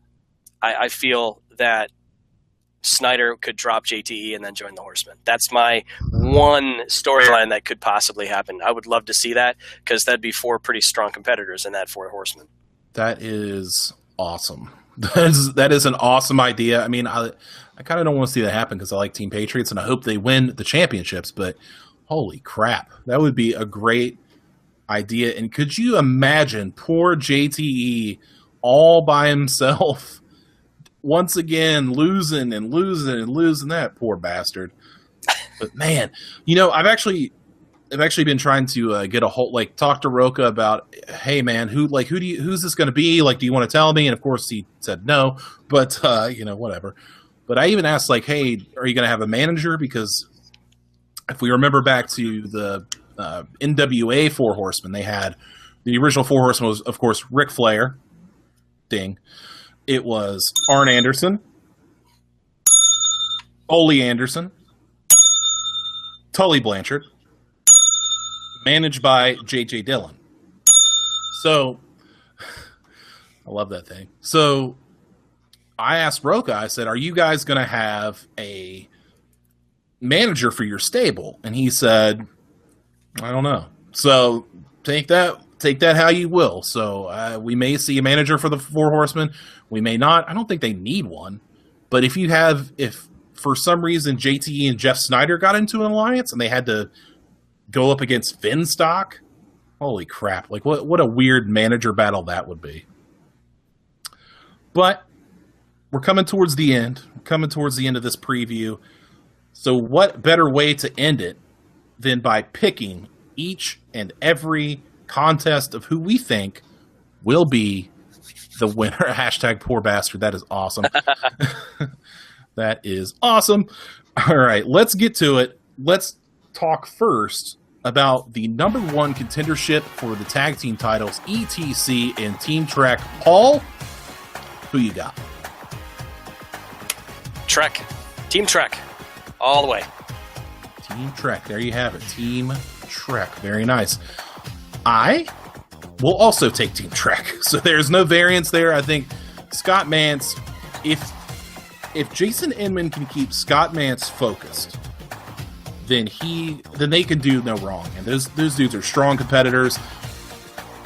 Speaker 2: I feel that Snyder could drop JTE and then join the Horsemen. That's my one storyline that could possibly happen. I would love to see that because that'd be four pretty strong competitors in that Four Horsemen.
Speaker 1: That is awesome. That is an awesome idea. I mean, I kind of don't want to see that happen because I like Team Patriots and I hope they win the championships, but holy crap, that would be a great idea. And could you imagine poor JTE all by himself once again losing that poor bastard? But man, I've actually been trying to get a whole, talk to Roca about, hey man, who's this going to be? Do you want to tell me? And of course he said no, but whatever. But I even asked hey, are you going to have a manager? Because if we remember back to the NWA Four Horsemen, they had the original Four Horsemen was of course Ric Flair, ding. It was Arn Anderson, Ole Anderson, Tully Blanchard, managed by J.J. Dillon. So, I love that thing. So, I asked Roca, I said, are you guys going to have a manager for your stable? And he said, I don't know. So, take that how you will. So, we may see a manager for the Four Horsemen. We may not. I don't think they need one. But if for some reason JTE and Jeff Snyder got into an alliance and they had to go up against Finstock, holy crap. What a weird manager battle that would be. But we're coming towards the end. We're coming towards the end of this preview. So what better way to end it than by picking each and every contest of who we think will be the winner. Hashtag poor bastard. That is awesome. That is awesome. All right, let's get to it. Let's talk first about the number one contendership for the tag team titles, ETC and Team Trek. Paul, who you got?
Speaker 2: Trek. Team Trek. All the way.
Speaker 1: Team Trek. There you have it. Team Trek. Very nice. I will also take Team Trek. So there's no variance there. I think Scott Mantz, if Jason Inman can keep Scott Mantz focused, then they can do no wrong. And those dudes are strong competitors.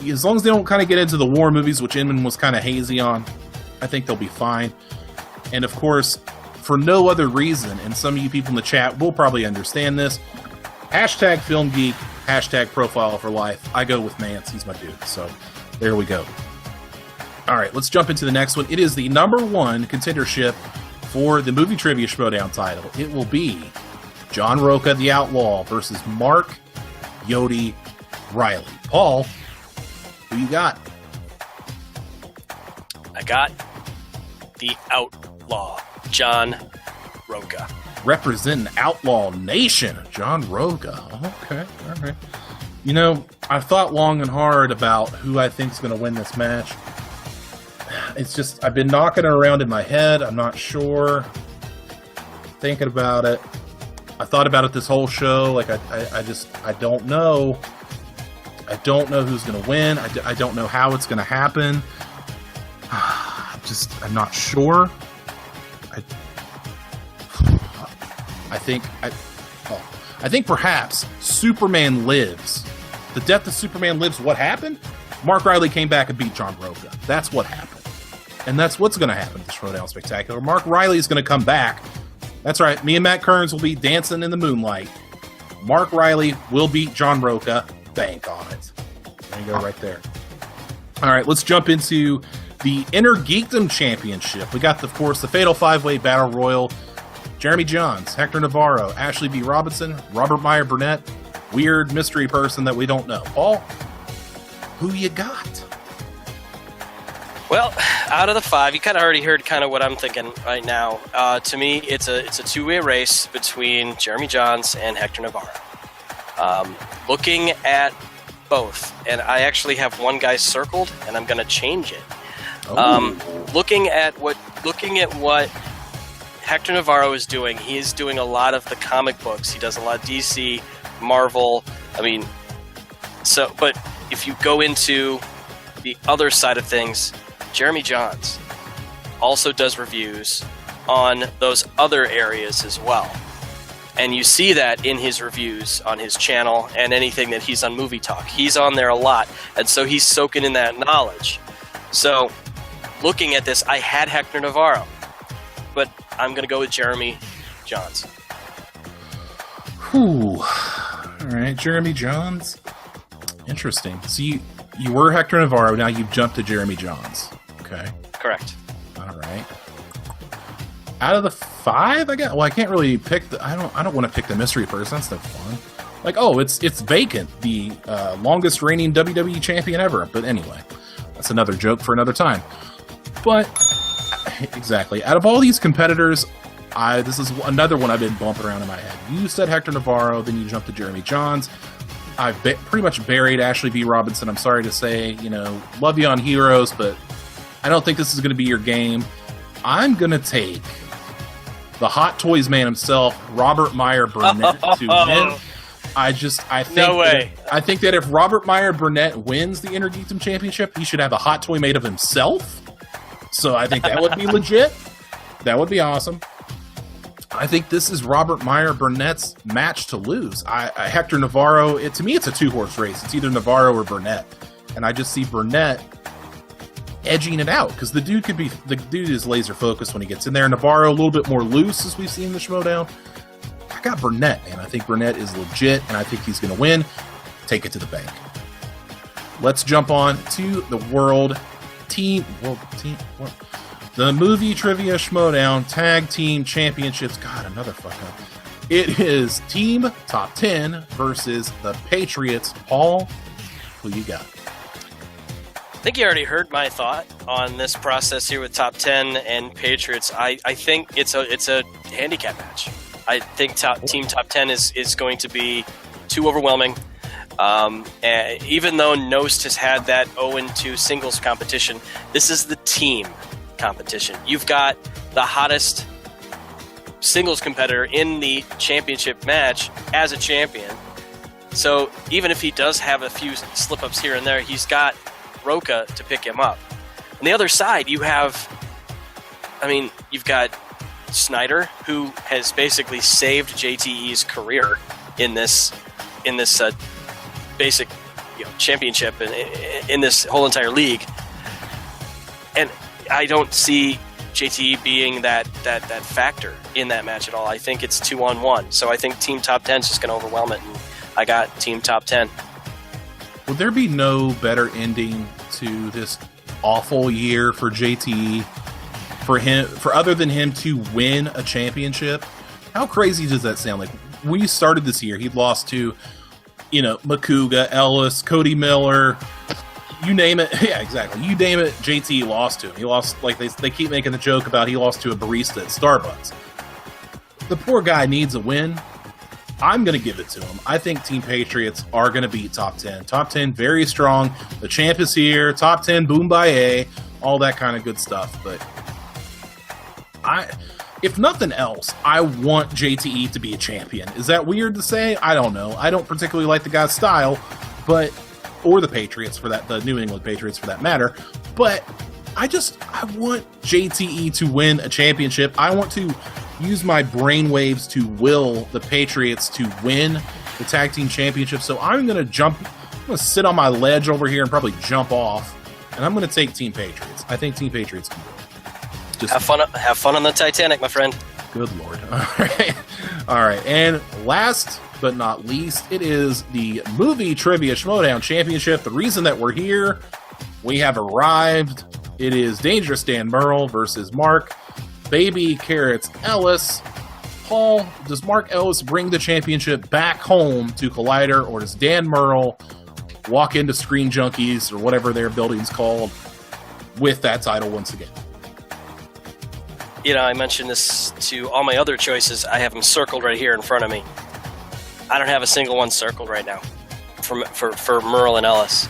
Speaker 1: As long as they don't kind of get into the war movies, which Inman was kind of hazy on, I think they'll be fine. And of course, for no other reason, and some of you people in the chat will probably understand this, hashtag Film Geek, hashtag Profile for Life. I go with Mantz. He's my dude. So there we go. All right, let's jump into the next one. It is the number one contendership for the Movie Trivia Schmoedown title. It will be John Roca, the Outlaw, versus Mark Yodi Riley. Paul, who you got?
Speaker 2: I got the Outlaw, John Roca.
Speaker 1: Representing Outlaw Nation, John Roca. Okay, all right. I've thought long and hard about who I think is going to win this match. It's just, I've been knocking it around in my head. I'm not sure. Thinking about it. I thought about it this whole show. I don't know. I don't know who's going to win. I don't know how it's going to happen. I'm not sure. I think perhaps Superman Lives. The death of Superman Lives, what happened? Mark Riley came back and beat John Roca. That's what happened. And that's what's going to happen to Schmoedown Spectacular. Mark Riley is going to come back. That's right. Me and Matt Kearns will be dancing in the moonlight. Mark Riley will beat John Roca. Bank on it. There you go, right there. All right, let's jump into the Inner Geekdom Championship. We got, of course, the Fatal 5-Way Battle Royal. Jeremy Johns, Hector Navarro, Ashley B. Robinson, Robert Meyer Burnett, weird mystery person that we don't know. Paul, who you got?
Speaker 2: Well, out of the 5, you kind of already heard kind of what I'm thinking right now. To me, it's a two-way race between Jeremy Johns and Hector Navarro. Looking at both, and I actually have one guy circled, and I'm going to change it. Looking at what Hector Navarro is doing, he is doing a lot of the comic books. He does a lot of DC, Marvel. But if you go into the other side of things, Jeremy Johns also does reviews on those other areas as well. And you see that in his reviews on his channel and anything that he's on Movie Talk. He's on there a lot, and so he's soaking in that knowledge. So, looking at this, I had Hector Navarro, but I'm going to go with Jeremy Johns.
Speaker 1: Whew. All right, Jeremy Johns. Interesting. So you were Hector Navarro, now you've jumped to Jeremy Johns. Okay.
Speaker 2: Correct.
Speaker 1: All right. Out of the 5, I can't really pick I don't want to pick the mystery person. That's no fun. Like, it's vacant, the longest reigning WWE champion ever. But anyway, that's another joke for another time. But exactly, out of all these competitors, this is another one I've been bumping around in my head. You said Hector Navarro, then you jumped to Jeremy Johns. I've pretty much buried Ashley B. Robinson. I'm sorry to say, love you on Heroes, but I don't think this is going to be your game. I'm going to take the Hot Toys man himself, Robert Meyer Burnett, to win. I think
Speaker 2: no way.
Speaker 1: I think that if Robert Meyer Burnett wins the Inner Geekdom Championship, he should have a hot toy made of himself. So I think that would be legit. That would be awesome. I think this is Robert Meyer Burnett's match to lose. Hector Navarro, to me, it's a 2-horse race. It's either Navarro or Burnett. And I just see Burnett edging it out, because the dude is laser focused when he gets in there. Navarro a little bit more loose, as we've seen in the Schmoedown. I got Burnett, and I think Burnett is legit, and I think he's going to win. Take it to the bank. Let's jump on to the the Movie Trivia Schmoedown Tag Team Championships. God, another fuck up. It is Team Top 10 versus the Patriots. Paul, who you got?
Speaker 2: I think you already heard my thought on this process here with Top 10 and Patriots. I think it's a handicap match. I think Team Top 10 is going to be too overwhelming. Even though Nost has had that 0-2 singles competition, this is the team competition. You've got the hottest singles competitor in the championship match as a champion. So even if he does have a few slip-ups here and there, he's got Roca to pick him up. On the other side, you've got Snyder, who has basically saved JTE's career in this basic championship and in this whole entire league. And I don't see JTE being that factor in that match at all. I think it's 2-on-1. So I think Team Top 10 is just going to overwhelm it, and I got Team Top 10.
Speaker 1: Would there be no better ending to this awful year for JTE for other than him to win a championship? How crazy does that sound? Like, we started this year, he'd lost to, Makuga, Ellis, Cody Miller, you name it. Yeah, exactly. You name it, JTE lost to him. He lost, like they keep making the joke about he lost to a barista at Starbucks. The poor guy needs a win. I'm going to give it to him. I think Team Patriots are going to beat Top 10. Top 10, very strong. The champ is here. Top 10, boom baye, all that kind of good stuff. But if nothing else, I want JTE to be a champion. Is that weird to say? I don't know. I don't particularly like the guy's style, or the Patriots for that, the New England Patriots for that matter. But I want JTE to win a championship. I want to use my brainwaves to will the Patriots to win the tag team championship. So I'm going to going to sit on my ledge over here and probably jump off, and I'm going to take Team Patriots. I think Team Patriots can do it. Just
Speaker 2: have fun on the Titanic, my friend.
Speaker 1: Good Lord. All right. And last but not least, it is the Movie Trivia Schmoedown Championship. The reason that we're here, we have arrived. It is Dangerous Dan Merle versus Mark Baby Carrots Ellis. Paul, does Mark Ellis bring the championship back home to Collider, or does Dan Merle walk into Screen Junkies, or whatever their building's called, with that title once again?
Speaker 2: You know, I mentioned this to all my other choices. I have them circled right here in front of me. I don't have a single one circled right now for Merle and Ellis.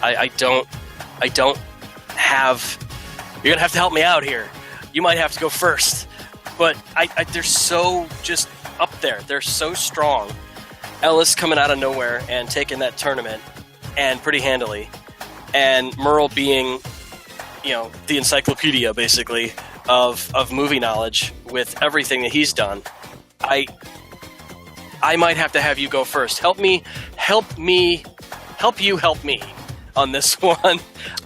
Speaker 2: I don't have. You're gonna have to help me out here. You might have to go first. But they're so just up there. They're so strong. Ellis coming out of nowhere and taking that tournament, and pretty handily. And Merle being, you know, the encyclopedia basically of movie knowledge with everything that he's done. I might have to have you go first. Help me on this one.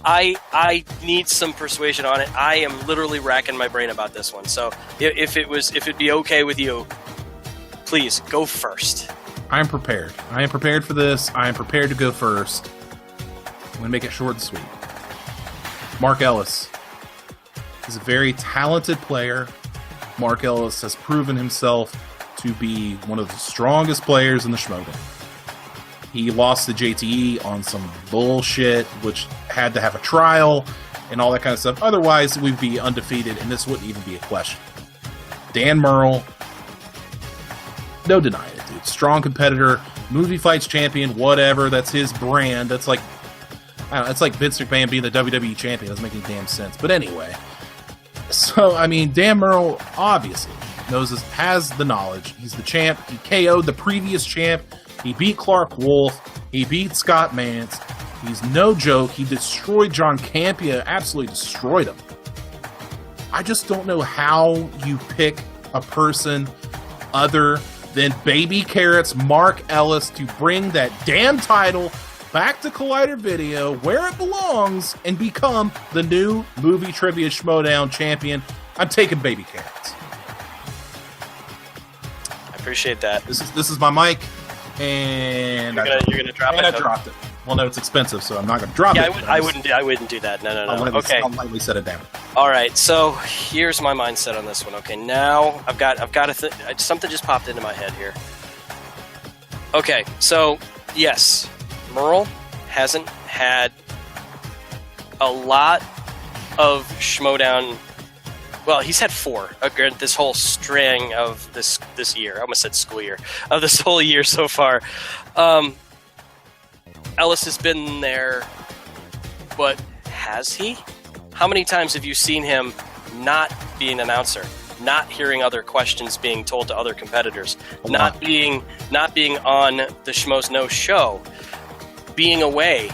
Speaker 2: I need some persuasion on it. I am literally racking my brain about this one. So if it'd be okay with you, please go first.
Speaker 1: I'm prepared. I am prepared for this. I am prepared to go first. I'm going to make it short and sweet. Mark Ellis is a very talented player. Mark Ellis has proven himself to be one of the strongest players in the Schmoedown. He lost to JTE on some bullshit, which had to have a trial and all that kind of stuff. Otherwise, we'd be undefeated, and this wouldn't even be a question. Dan Merle, no denying it, dude. Strong competitor, movie fights champion, whatever. That's his brand. That's like, I don't know, it's like Vince McMahon being the WWE champion. Doesn't make any damn sense. But anyway, so I mean, Dan Merle obviously has the knowledge. He's the champ. He KO'd the previous champ. He beat Clark Wolf. He beat Scott Mance. He's no joke. He destroyed John Campia. Absolutely destroyed him. I just don't know how you pick a person other than Baby Carrots Mark Ellis to bring that damn title back to Collider Video where it belongs and become the new Movie Trivia Schmoedown champion. I'm taking Baby Carrots.
Speaker 2: I appreciate that.
Speaker 1: This is my mic. And
Speaker 2: you're gonna drop it.
Speaker 1: I dropped it. Well, no, it's expensive, so I'm not gonna drop it.
Speaker 2: I wouldn't do that. No. Okay.
Speaker 1: I'll lightly set it down.
Speaker 2: All right. So here's my mindset on this one. Okay. Now I've got something just popped into my head here. Okay. So yes, Merle hasn't had a lot of Schmoedown. Well, he's had 4 this whole string of this year. I almost said school year. Of this whole year so far. Ellis has been there, but has he? How many times have you seen him not be an announcer, not hearing other questions being told to other competitors, not being on the Schmoes Know show, being away,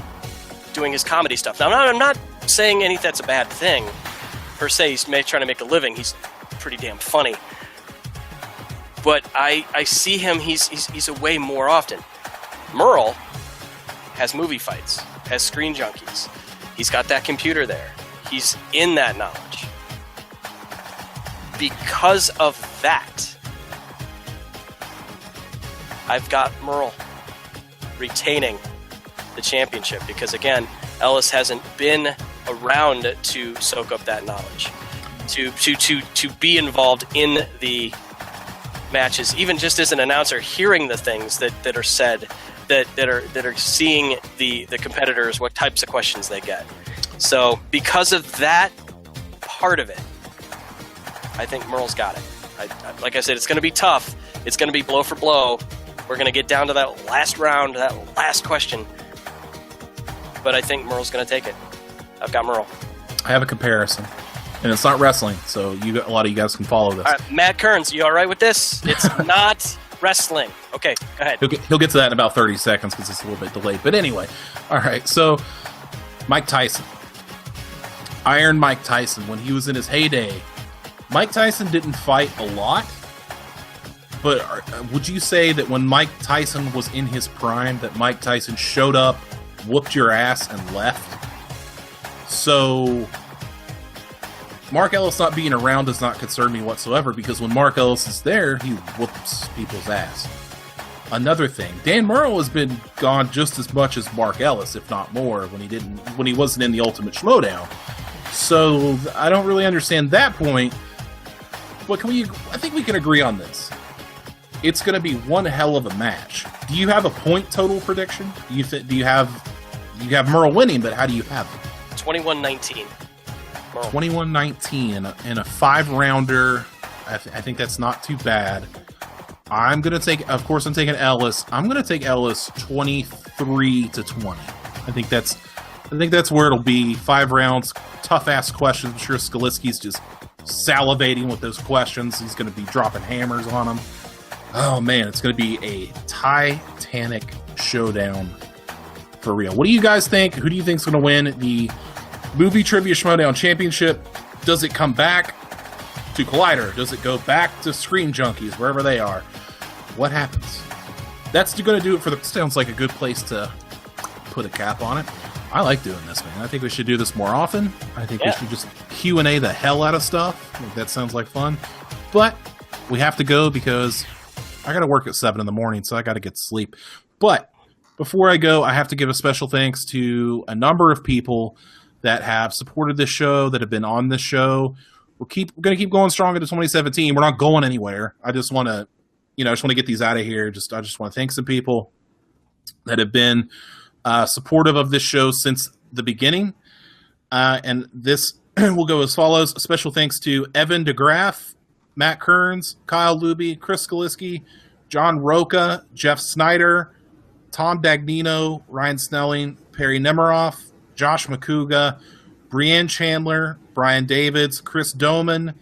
Speaker 2: doing his comedy stuff? Now, I'm not saying that's a bad thing. Per se, he's trying to make a living. He's pretty damn funny. But I see him, he's away more often. Merle has movie fights, has Screen Junkies. He's got that computer there. He's in that knowledge. Because of that, I've got Merle retaining the championship because, again, Ellis hasn't been around to soak up that knowledge, to be involved in the matches, even just as an announcer, hearing the things that are said, that are seeing the competitors, what types of questions they get. So because of that part of it, I think Merle's got it. Like I said, it's going to be tough. It's going to be blow for blow. We're going to get down to that last round, that last question. But I think Merle's going to take it. I've got Merle.
Speaker 1: I have a comparison, and it's not wrestling, so a lot of you guys can follow this.
Speaker 2: All right, Matt Kearns, you all right with this? It's not wrestling. Okay, go ahead.
Speaker 1: He'll get to that in about 30 seconds because it's a little bit delayed. But anyway, all right, so Mike Tyson. Iron Mike Tyson, when he was in his heyday, Mike Tyson didn't fight a lot, but would you say that when Mike Tyson was in his prime, that Mike Tyson showed up, whooped your ass, and left? So Mark Ellis not being around does not concern me whatsoever, because when Mark Ellis is there, he whoops people's ass. Another thing, Dan Murrell has been gone just as much as Mark Ellis, if not more, when he wasn't in the Ultimate Schmoedown. So I don't really understand that point. But I think we can agree on this. It's going to be one hell of a match. Do you have a point total prediction? Do you have Murrell winning, but how do you have it?
Speaker 2: 21-19.
Speaker 1: 21-19 in a 5-rounder. I think that's not too bad. I'm taking Ellis. I'm going to take Ellis 23-20. I think that's where it'll be. 5 rounds, tough ass questions. I'm sure Skaliski's just salivating with those questions. He's going to be dropping hammers on them. Oh man, it's going to be a titanic showdown for real. What do you guys think? Who do you think is going to win the Movie Trivia Schmoedown Championship? Does it come back to Collider? Does it go back to Screen Junkies, wherever they are? What happens? That's going to do it for sounds like a good place to put a cap on it. I like doing this, man. I think we should do this more often. I think we should just Q&A the hell out of stuff. I think that sounds like fun. But we have to go because I got to work at 7 in the morning, so I got to get to sleep. But before I go, I have to give a special thanks to a number of people that have supported this show, that have been on this show. We're going to keep going strong into 2017. We're not going anywhere. I just want to, get these out of here. I just want to thank some people that have been supportive of this show since the beginning. And this will go as follows. A special thanks to Evan DeGraff, Matt Kearns, Kyle Luby, Chris Skaliski, John Roca, Jeff Snyder, Tom Dagnino, Ryan Snelling, Perry Nemiroff, Josh McCouga, Brianne Chandler, Brian Davids, Chris Doman,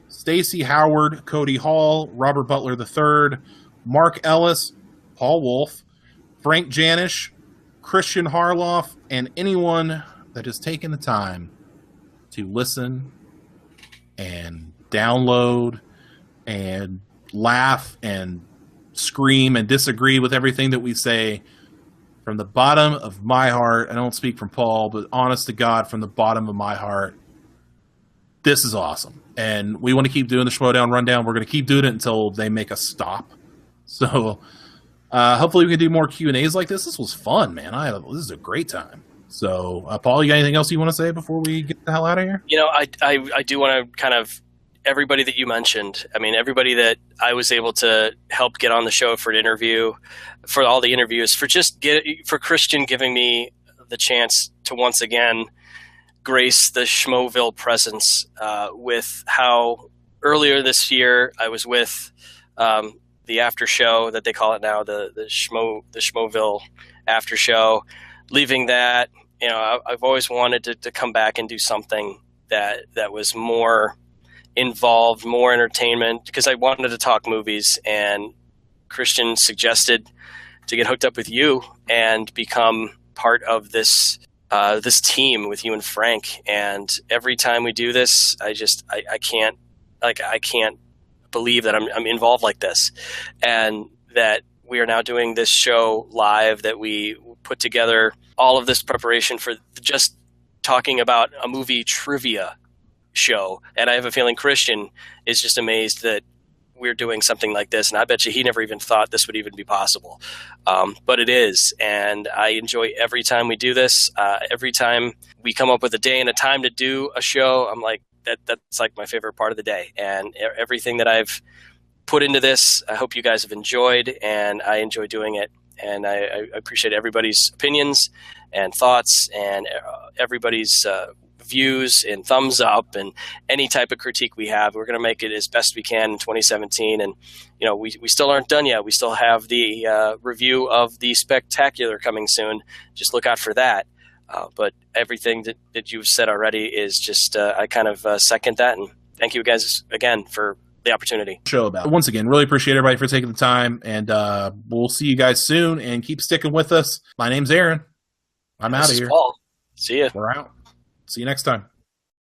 Speaker 1: Stacy Howard, Cody Hall, Robert Butler III, Mark Ellis, Paul Wolf, Frank Janish, Kristian Harloff, and anyone that has taken the time to listen and download and laugh and scream and disagree with everything that we say. From the bottom of my heart, I don't speak from Paul, but honest to God, from the bottom of my heart, this is awesome. And we want to keep doing the Schmoedown Rundown. We're going to keep doing it until they make us stop. So hopefully we can do more Q&As like this. This was fun, man. This is a great time. So, Paul, you got anything else you want to say before we get the hell out of here?
Speaker 2: I do want to kind of, everybody that you mentioned, everybody that I was able to help get on the show for an interview, for all the interviews, for Kristian giving me the chance to once again grace the Schmoeville presence with how earlier this year I was with the after show that they call it now, the Schmoeville after show. Leaving that, I've always wanted to come back and do something that was more involved, more entertainment, because I wanted to talk movies, and Kristian suggested to get hooked up with you and become part of this team with you and Frank. And every time we do this, I can't believe that I'm involved like this, and that we are now doing this show live, that we put together all of this preparation for just talking about a movie trivia show. And I have a feeling Kristian is just amazed that we're doing something like this, and I bet you he never even thought this would even be possible, but it is. And I enjoy every time we do this. Every time we come up with a day and a time to do a show, I'm like, that's like my favorite part of the day. And everything that I've put into this, I hope you guys have enjoyed, and I enjoy doing it. And I appreciate everybody's opinions and thoughts, and everybody's views and thumbs up, and any type of critique we have. We're going to make it as best we can in 2017. And, we still aren't done yet. We still have the review of the Spectacular coming soon. Just look out for that. But everything that you've said already is just, I kind of second that. And thank you guys again for the opportunity.
Speaker 1: Show about. Once again, really appreciate everybody for taking the time, and we'll see you guys soon, and keep sticking with us. My name's Aaron. I'm out of here.
Speaker 2: Paul. See ya.
Speaker 1: We're out. See you next time.